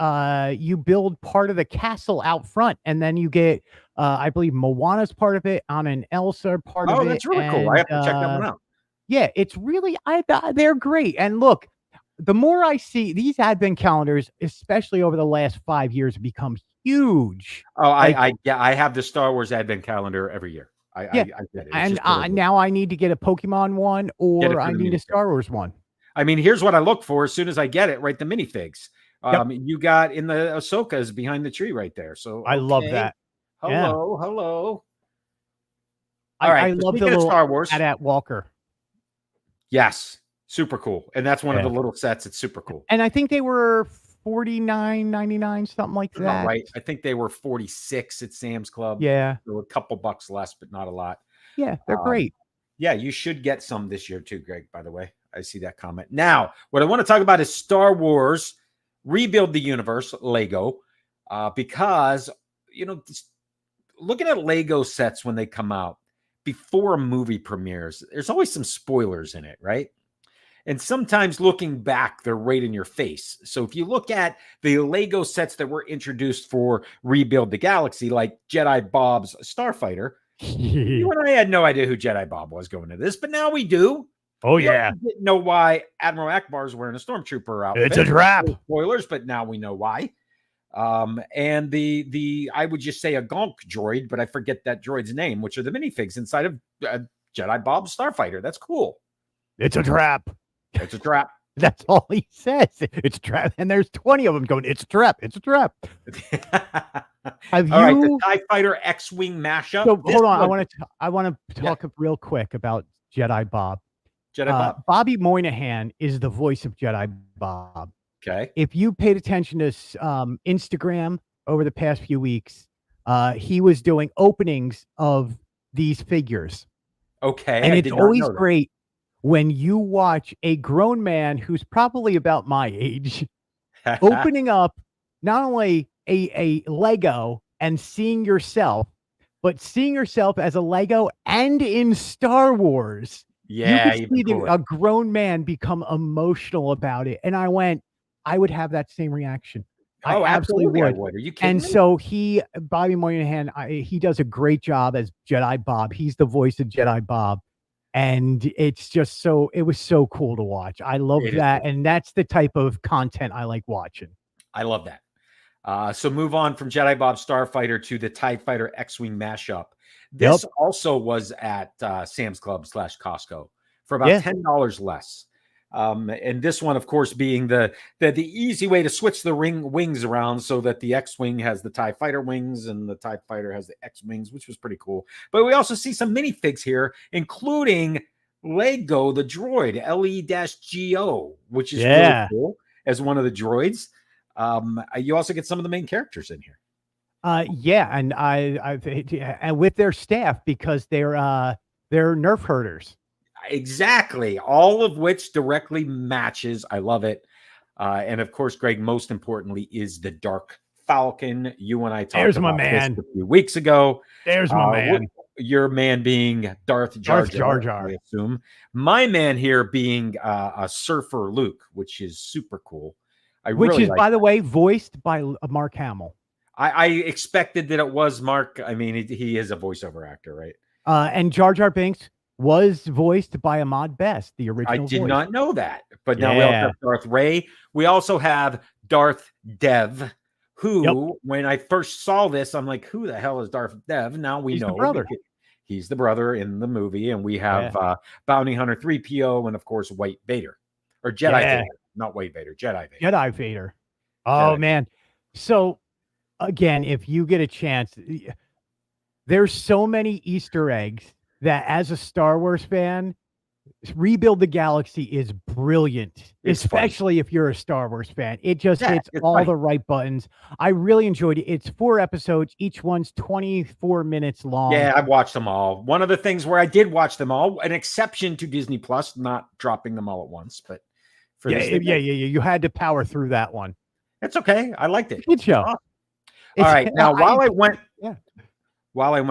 Speaker 2: you build part of the castle out front, and then you get, I believe, Moana's part of it, Anna and Elsa part of it.
Speaker 1: Oh, that's really cool. I have to check that one out.
Speaker 2: Yeah, it's really, they're great. And look, the more I see these advent calendars, especially over the last 5 years, become huge.
Speaker 1: Oh, I have the Star Wars advent calendar every year. I get it.
Speaker 2: And now I need to get a Pokemon one, or I need a Star Wars one.
Speaker 1: I mean, here's what I look for as soon as I get it, right? The minifigs. You got in the Ahsoka's behind the tree right there. So
Speaker 2: I love that.
Speaker 1: Hello. All right.
Speaker 2: I love the little
Speaker 1: Star Wars
Speaker 2: at Walker.
Speaker 1: Yes. Super cool. And that's one of the little sets. It's super cool.
Speaker 2: And I think they were $49.99, something like that.
Speaker 1: Right. I think they were 46 at Sam's Club.
Speaker 2: Yeah.
Speaker 1: There were a couple bucks less, but not a lot.
Speaker 2: Yeah, they're great.
Speaker 1: Yeah, you should get some this year too, Greg, by the way. I see that comment. Now, what I want to talk about is Star Wars Rebuild the Universe, Lego, because, looking at Lego sets when they come out before a movie premieres, there's always some spoilers in it, right? And sometimes looking back, they're right in your face. So if you look at the Lego sets that were introduced for Rebuild the Galaxy, like Jedi Bob's Starfighter, you and I had no idea who Jedi Bob was going to this, but now we do.
Speaker 2: Oh, yeah.
Speaker 1: We didn't know why Admiral Akbar is wearing a stormtrooper outfit.
Speaker 2: It's a trap.
Speaker 1: No spoilers, but now we know why. And the I would just say a Gonk droid, but I forget that droid's name, which are the minifigs inside of Jedi Bob's Starfighter. That's cool.
Speaker 2: It's a trap.
Speaker 1: It's a trap.
Speaker 2: That's all he says. It's a trap. And there's 20 of them going, it's a trap. It's a trap.
Speaker 1: All right, the TIE Fighter X-Wing mashup.
Speaker 2: So hold on. I want to talk real quick about Jedi Bob. Bobby Moynihan is the voice of Jedi Bob.
Speaker 1: Okay.
Speaker 2: If you paid attention to Instagram over the past few weeks, he was doing openings of these figures.
Speaker 1: Okay.
Speaker 2: And it's always great when you watch a grown man who's probably about my age opening up not only a Lego and seeing yourself, but seeing yourself as a Lego and in Star Wars.
Speaker 1: Yeah,
Speaker 2: you can see a grown man become emotional about it. And I would have that same reaction.
Speaker 1: Oh,
Speaker 2: I absolutely would.
Speaker 1: Are you kidding
Speaker 2: and
Speaker 1: me?
Speaker 2: So Bobby Moynihan, he does a great job as Jedi Bob. He's the voice of Jedi Bob. And it's just it was so cool to watch. I love that. Cool. And that's the type of content I like watching.
Speaker 1: I love that. So move on from Jedi Bob Starfighter to the TIE Fighter X-Wing mashup. This also was at Sam's Club / Costco for about $10 less. And this one, of course, being the easy way to switch the wings around so that the X-Wing has the TIE Fighter wings and the TIE Fighter has the X-Wings, which was pretty cool. But we also see some minifigs here, including Lego, the droid, LE-GO, which is really cool as one of the droids. You also get some of the main characters in here.
Speaker 2: And and with their staff, because they're nerf herders.
Speaker 1: Exactly. All of which directly matches. I love it. And of course, Greg, most importantly, is the Dark Falcon. You and I talked about this a few weeks ago.
Speaker 2: There's my man.
Speaker 1: Your man being Darth Jar Jar, I assume. My man here being a Surfer Luke, which is super cool.
Speaker 2: Which is, by the way, voiced by Mark Hamill.
Speaker 1: I expected that it was Mark. I mean, he is a voiceover actor, right?
Speaker 2: And Jar Jar Binks was voiced by Ahmad Best, the original
Speaker 1: I did not know that. But now we also have Darth Ray. We also have Darth Dev,
Speaker 2: Yep.
Speaker 1: who, when I first saw this, I'm like, who the hell is Darth Dev? Now we
Speaker 2: He's the
Speaker 1: know
Speaker 2: brother.
Speaker 1: because he's the brother in the movie, and we
Speaker 2: Yeah.
Speaker 1: have Bounty Hunter 3PO and of course White Vader or Jedi
Speaker 2: Yeah.
Speaker 1: Vader, not White Vader, Jedi Vader.
Speaker 2: Jedi Vader. Oh
Speaker 1: Jedi.
Speaker 2: man. So again, if you get a chance, there's so many Easter eggs that as a Star Wars fan, Rebuild the Galaxy is brilliant,
Speaker 1: It's
Speaker 2: especially if you're a Star Wars fan. It just
Speaker 1: Yeah,
Speaker 2: hits
Speaker 1: it's
Speaker 2: all
Speaker 1: funny.
Speaker 2: the right buttons. I really enjoyed it. It's 4 episodes. Each one's 24 minutes long.
Speaker 1: Yeah, I've watched them all. One of the things where I did watch them all, an exception to Disney Plus, not dropping them all at once, but for
Speaker 2: Yeah,
Speaker 1: this thing,
Speaker 2: yeah. You had to power through that one.
Speaker 1: it's okay. I liked it.
Speaker 2: Good show.
Speaker 1: All right. Now, while I went,
Speaker 2: yeah.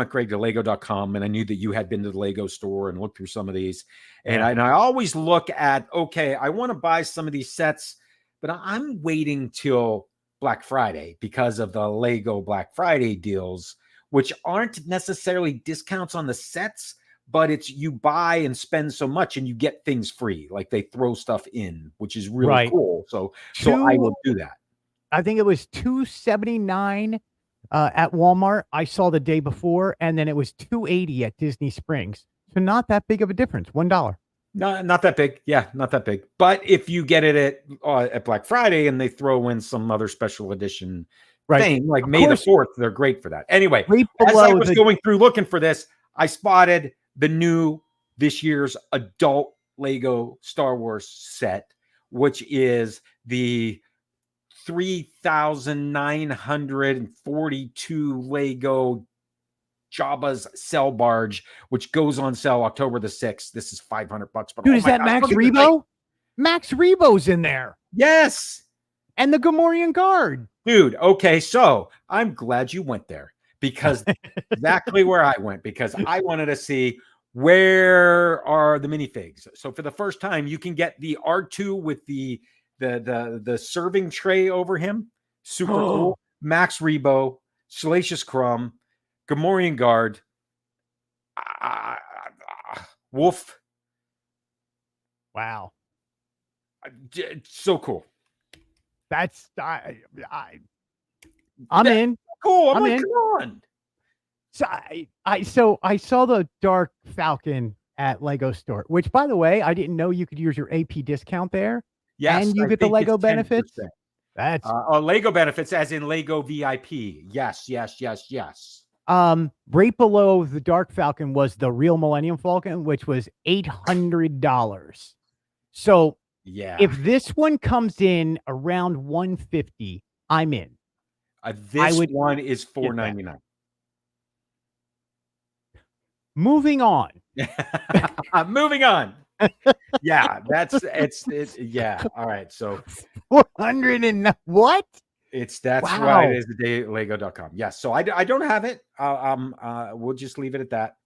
Speaker 1: Greg, to Lego.com, and I knew that you had been to the Lego store and looked through some of these, and I always look at, okay, I want to buy some of these sets, but I'm waiting till Black Friday because of the Lego Black Friday deals, which aren't necessarily discounts on the sets, but it's you buy and spend so much and you get things free. Like they throw stuff in, which is really cool. So I will do that.
Speaker 2: I think it was $279 at Walmart. I saw the day before, and then it was $280 at Disney Springs. So not that big of a difference. $1.
Speaker 1: No, not that big. Yeah, not that big. But if you get it at Black Friday and they throw in some other special edition thing, like May the 4th, they're great for that. Anyway, as I was going through looking for this, I spotted the new this year's adult Lego Star Wars set, which is the 3,942 Lego Jabba's Cell Barge, which goes on sale October the 6th. This is $500. But
Speaker 2: dude, is that Max Rebo? Max Rebo's in there.
Speaker 1: Yes.
Speaker 2: And the Gamorrean Guard.
Speaker 1: Dude, okay, so I'm glad you went there because exactly where I went, because I wanted to see where are the minifigs. So for the first time, you can get the R2 with the serving tray over him. Super cool. Max Rebo, Salacious Crumb, Gamorrean Guard, Wolf.
Speaker 2: Wow.
Speaker 1: So cool.
Speaker 2: That's I'm in.
Speaker 1: Cool. I'm like, in. Come on.
Speaker 2: So I saw the Dark Falcon at Lego store, which, by the way, I didn't know you could use your AP discount there.
Speaker 1: Yes,
Speaker 2: and you get the Lego benefits. That's
Speaker 1: Lego benefits, as in Lego VIP. Yes.
Speaker 2: Right below the Dark Falcon was the real Millennium Falcon, which was $800. So
Speaker 1: yeah,
Speaker 2: if this one comes in around $150, I'm in.
Speaker 1: This one is $499.
Speaker 2: Moving on.
Speaker 1: Moving on. Yeah, it's yeah. All right, so
Speaker 2: 400 and what?
Speaker 1: That's why it is the day at Lego.com. Yes, so I don't have it. We'll just leave it at that.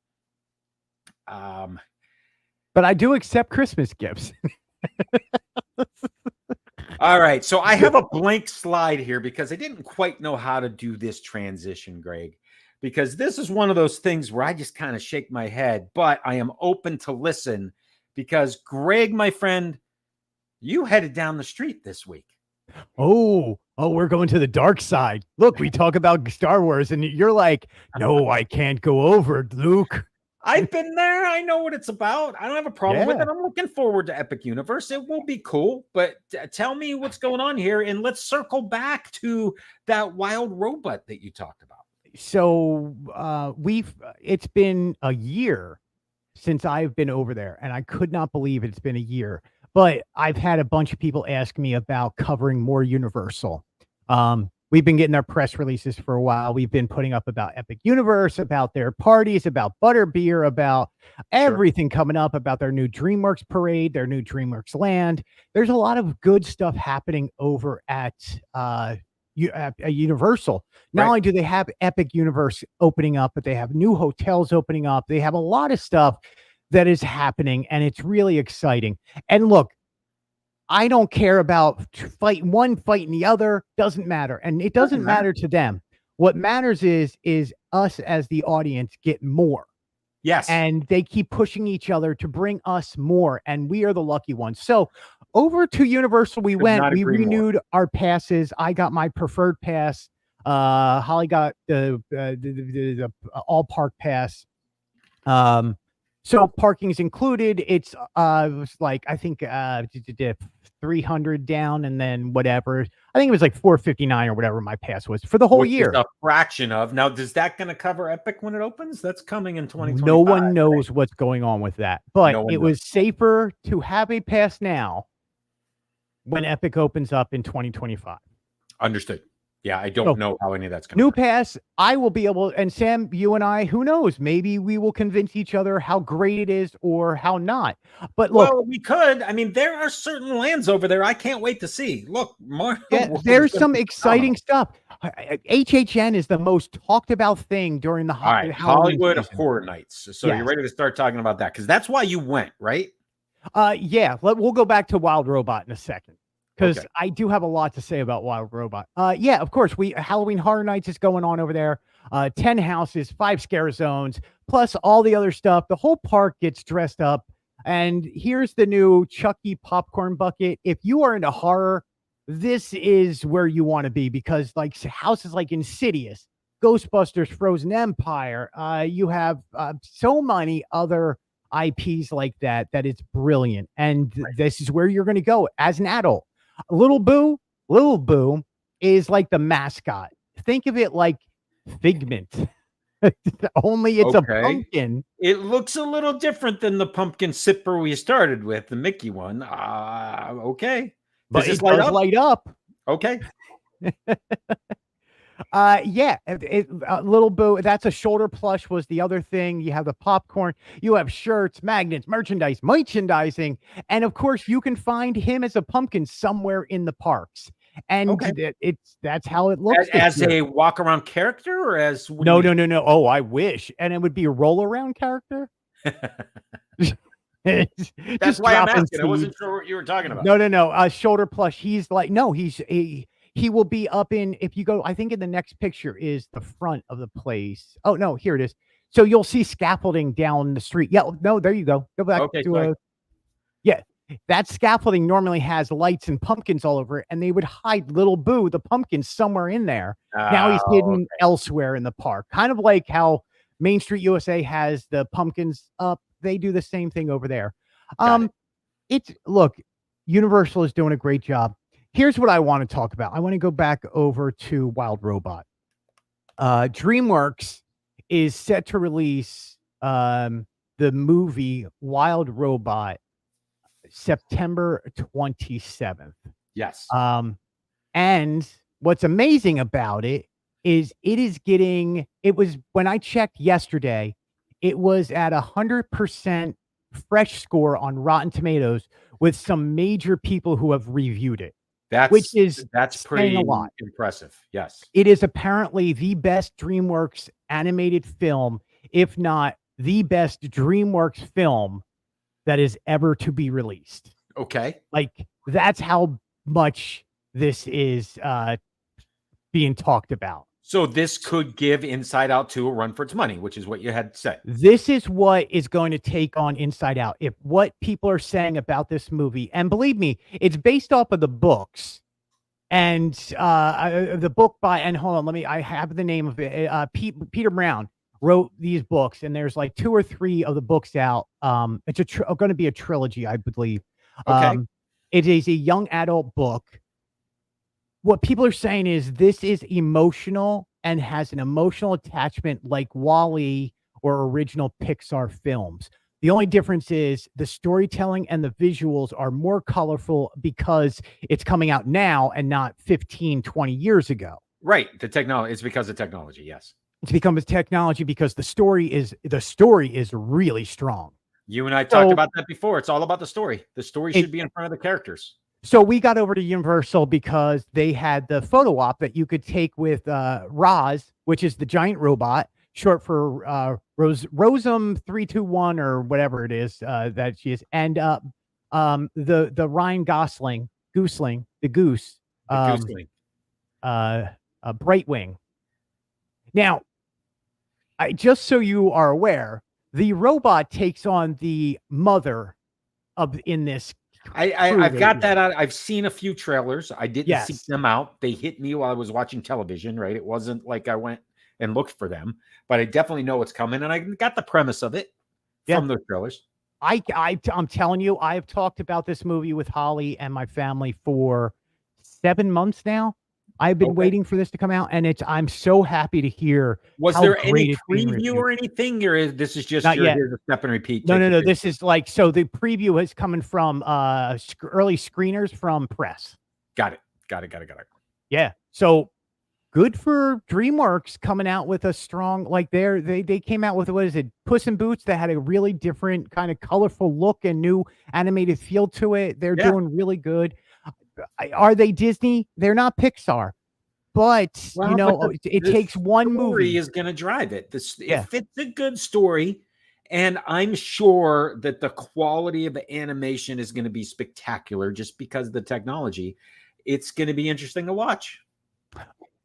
Speaker 2: But I do accept Christmas gifts.
Speaker 1: All right, so I have a blank slide here because I didn't quite know how to do this transition, Greg, because this is one of those things where I just kind of shake my head, but I am open to listen because, Greg, my friend, you headed down the street this week.
Speaker 2: Oh, we're going to the dark side. Look, we talk about Star Wars, and you're like, no, I can't go over, Luke.
Speaker 1: I've been there. I know what it's about. I don't have a problem with it. I'm looking forward to Epic Universe. It will be cool, but tell me what's going on here, and let's circle back to that wild robot that you talked about.
Speaker 2: So it's been a year since I've been over there, and I could not believe it's been a year. But I've had a bunch of people ask me about covering more Universal. We've been getting our press releases for a while. We've been putting up about Epic Universe, about their parties, about Butterbeer, about everything coming up, about their new DreamWorks parade, their new DreamWorks land. There's a lot of good stuff happening over at Universal. Not only do they have Epic Universe opening up, but they have new hotels opening up. They have a lot of stuff that is happening, and it's really exciting. And look, I don't care about fighting the other. Doesn't matter. And it doesn't matter to them. What matters is us as the audience get more.
Speaker 1: Yes.
Speaker 2: And they keep pushing each other to bring us more. And we are the lucky ones. So over to Universal we
Speaker 1: Could
Speaker 2: went.
Speaker 1: not
Speaker 2: We
Speaker 1: agree more.
Speaker 2: renewed our passes. I got my preferred pass. Holly got the all park pass. So parking's included. It's it was like I think 300 down and then whatever. I think it was like 459 or whatever my pass was for the whole
Speaker 1: Which
Speaker 2: year.
Speaker 1: is a fraction of. Now, is that going to cover Epic when it opens? That's coming in 2025.
Speaker 2: No one knows what's going on with that, but
Speaker 1: No one
Speaker 2: it was safer to have a pass now when Epic opens up in 2025.
Speaker 1: Understood. Yeah, I don't know how any of that's going
Speaker 2: to. New pass, I will be able, and Sam, you and I, who knows? Maybe we will convince each other how great it is or how not. But look,
Speaker 1: well, we could. I mean, there are certain lands over there I can't wait to see. Look,
Speaker 2: there's some exciting stuff. HHN is the most talked about thing during the
Speaker 1: Hollywood Horror Nights. So you're ready to start talking about that because that's why you went, right?
Speaker 2: Yeah. We'll go back to Wild Robot in a second. Because I do have a lot to say about Wild Robot. Yeah, of course. Halloween Horror Nights is going on over there. 10 houses, 5 scare zones, plus all the other stuff. The whole park gets dressed up. And here's the new Chucky popcorn bucket. If you are into horror, this is where you want to be because like houses like Insidious, Ghostbusters, Frozen Empire, you have so many other IPs like that it's brilliant. And this is where you're going to go as an adult. Little Boo is like the mascot. Think of it like Figment. Only it's a pumpkin.
Speaker 1: It looks a little different than the pumpkin sipper we started with, the Mickey one. Okay.
Speaker 2: But it does light up.
Speaker 1: Okay.
Speaker 2: Yeah, Little Boo, that's a shoulder plush was the other thing. You have the popcorn, you have shirts, magnets, merchandising, and of course you can find him as a pumpkin somewhere in the parks. And that's how it looks.
Speaker 1: As a walk around character or as
Speaker 2: no. Oh, I wish. And it would be a roll around character.
Speaker 1: That's why I'm asking. I wasn't sure what you were talking about.
Speaker 2: No. Shoulder plush. He's like, no, he will be up in, if you go, I think in the next picture is the front of the place. Oh, no, here it is. So you'll see scaffolding down the street. Yeah, no, there you go. Go back to that scaffolding normally has lights and pumpkins all over it, and they would hide Little Boo, the pumpkin, somewhere in there. Now he's hidden elsewhere in the park. Kind of like how Main Street USA has the pumpkins up. They do the same thing over there. Look, Universal is doing a great job. Here's what I want to talk about. I want to go back over to Wild Robot. DreamWorks is set to release the movie Wild Robot September 27th.
Speaker 1: Yes.
Speaker 2: And what's amazing about it is it was when I checked yesterday, it was at 100% fresh score on Rotten Tomatoes with some major people who have reviewed it. That's
Speaker 1: pretty
Speaker 2: a lot.
Speaker 1: Impressive. Yes.
Speaker 2: It is apparently the best DreamWorks animated film, if not the best DreamWorks film that is ever to be released.
Speaker 1: Okay.
Speaker 2: Like that's how much this is being talked about.
Speaker 1: So this could give Inside Out 2 a run for its money, which is what you had said.
Speaker 2: This is what is going to take on Inside Out. If what people are saying about this movie, and believe me, it's based off of the books. And the book by, hold on, I have the name of it. Peter Brown wrote these books, and there's like 2 or 3 of the books out. It's going to be a trilogy, I believe.
Speaker 1: Okay.
Speaker 2: It is a young adult book. What people are saying is this is emotional and has an emotional attachment like WALL-E or original Pixar films. The only difference is the storytelling and the visuals are more colorful because it's coming out now and not 15, 20 years ago.
Speaker 1: Right. The technology. It's because of technology. Yes.
Speaker 2: It's become a technology because the story is really strong.
Speaker 1: You and I talked about that before. It's all about the story. The story should be in front of the characters.
Speaker 2: So we got over to Universal because they had the photo op that you could take with Roz, which is the giant robot, short for Rosum 321 or whatever it is that she is, and the Ryan Gosling, the goose, Brightwing. Now, just so you are aware, the robot takes on the mother in this
Speaker 1: I've got that out. I've seen a few trailers. I didn't seek
Speaker 2: Yes.
Speaker 1: them out. They hit me while I was watching television, right? It wasn't like I went and looked for them, but I definitely know what's coming, and I got the premise of it from those trailers.
Speaker 2: I'm telling you, I've talked about this movie with Holly and my family for 7 months now. I've been waiting for this to come out, and I'm so happy to hear.
Speaker 1: Was there any preview or anything, or this is just here's a step and repeat?
Speaker 2: No. This is like, so the preview is coming from early screeners from press.
Speaker 1: Got it.
Speaker 2: Yeah. So good for DreamWorks coming out with a strong, like they came out with, what is it, Puss in Boots, that had a really different kind of colorful look and new animated feel to it. They're doing really good. Are they Disney? They're not Pixar, but it takes one movie
Speaker 1: is going to drive it. If it's a good story, and I'm sure that the quality of the animation is going to be spectacular just because of the technology, it's going to be interesting to watch.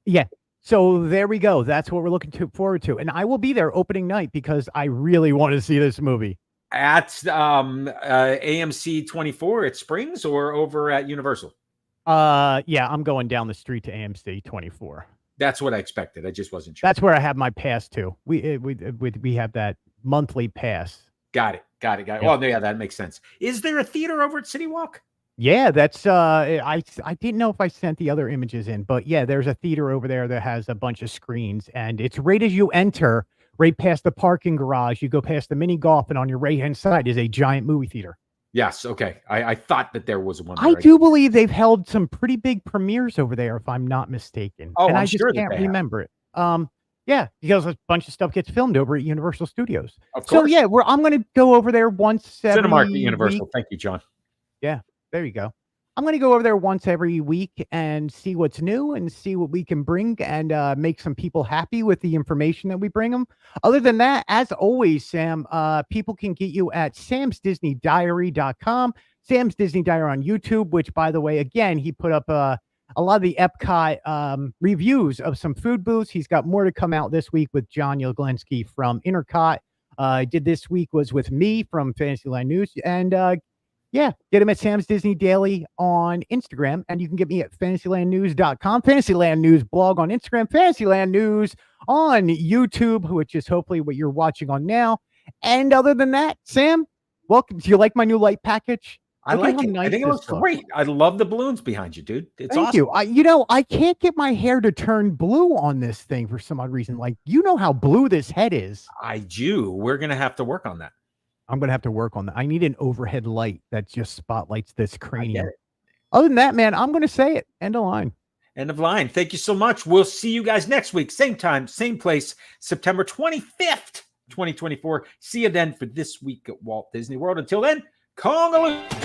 Speaker 2: Yeah. So there we go. That's what we're looking forward to. And I will be there opening night because I really want to see this movie.
Speaker 1: At AMC 24 at Springs or over at Universal?
Speaker 2: Yeah, I'm going down the street to AMC 24.
Speaker 1: That's what I expected. I just wasn't sure.
Speaker 2: That's where I have my pass to. We have that monthly pass.
Speaker 1: Got it. Yep. Well, yeah, that makes sense. Is there a theater over at City Walk?
Speaker 2: Yeah, that's I didn't know if I sent the other images in, but yeah, there's a theater over there that has a bunch of screens, and it's right as you enter, right past the parking garage. You go past the mini golf, and on your right-hand side is a giant movie theater.
Speaker 1: Yes. Okay. I thought that there was one.
Speaker 2: I do believe they've held some pretty big premieres over there, if I'm not mistaken.
Speaker 1: Oh,
Speaker 2: and
Speaker 1: I
Speaker 2: just can't remember it. Yeah, because a bunch of stuff gets filmed over at Universal Studios.
Speaker 1: Of course.
Speaker 2: So yeah, I'm going to go over there once every
Speaker 1: Cinemark at Universal.
Speaker 2: week.
Speaker 1: Thank you, John.
Speaker 2: Yeah, there you go. I'm going to go over there once every week and see what's new and see what we can bring and make some people happy with the information that we bring them. Other than that, as always, Sam, people can get you at samsdisneydiary.com, Sam's Disney Diary on YouTube, which, by the way, again, he put up a lot of the Epcot reviews of some food booths. He's got more to come out this week with John Yoglinski from Intercot. I did this week was with me from Fantasyland News, and yeah, get him at Sam's Disney Daily on Instagram, and you can get me at fantasylandnews.com, Fantasyland News blog on Instagram, Fantasyland News on YouTube, which is hopefully what you're watching on now. And other than that, Sam, welcome. Do you like my new light package?
Speaker 1: I like it. I think it looks great. I love the balloons behind you, dude. It's
Speaker 2: Thank you. I can't get my hair to turn blue on this thing for some odd reason. Like, you know how blue this head is.
Speaker 1: I do. We're going to have to work on that.
Speaker 2: I'm going to have to work on that. I need an overhead light that just spotlights this cranium. Other than that, man, I'm going to say it. End of line.
Speaker 1: End of line. Thank you so much. We'll see you guys next week. Same time, same place, September 25th, 2024. See you then for this week at Walt Disney World. Until then, Kongaloo.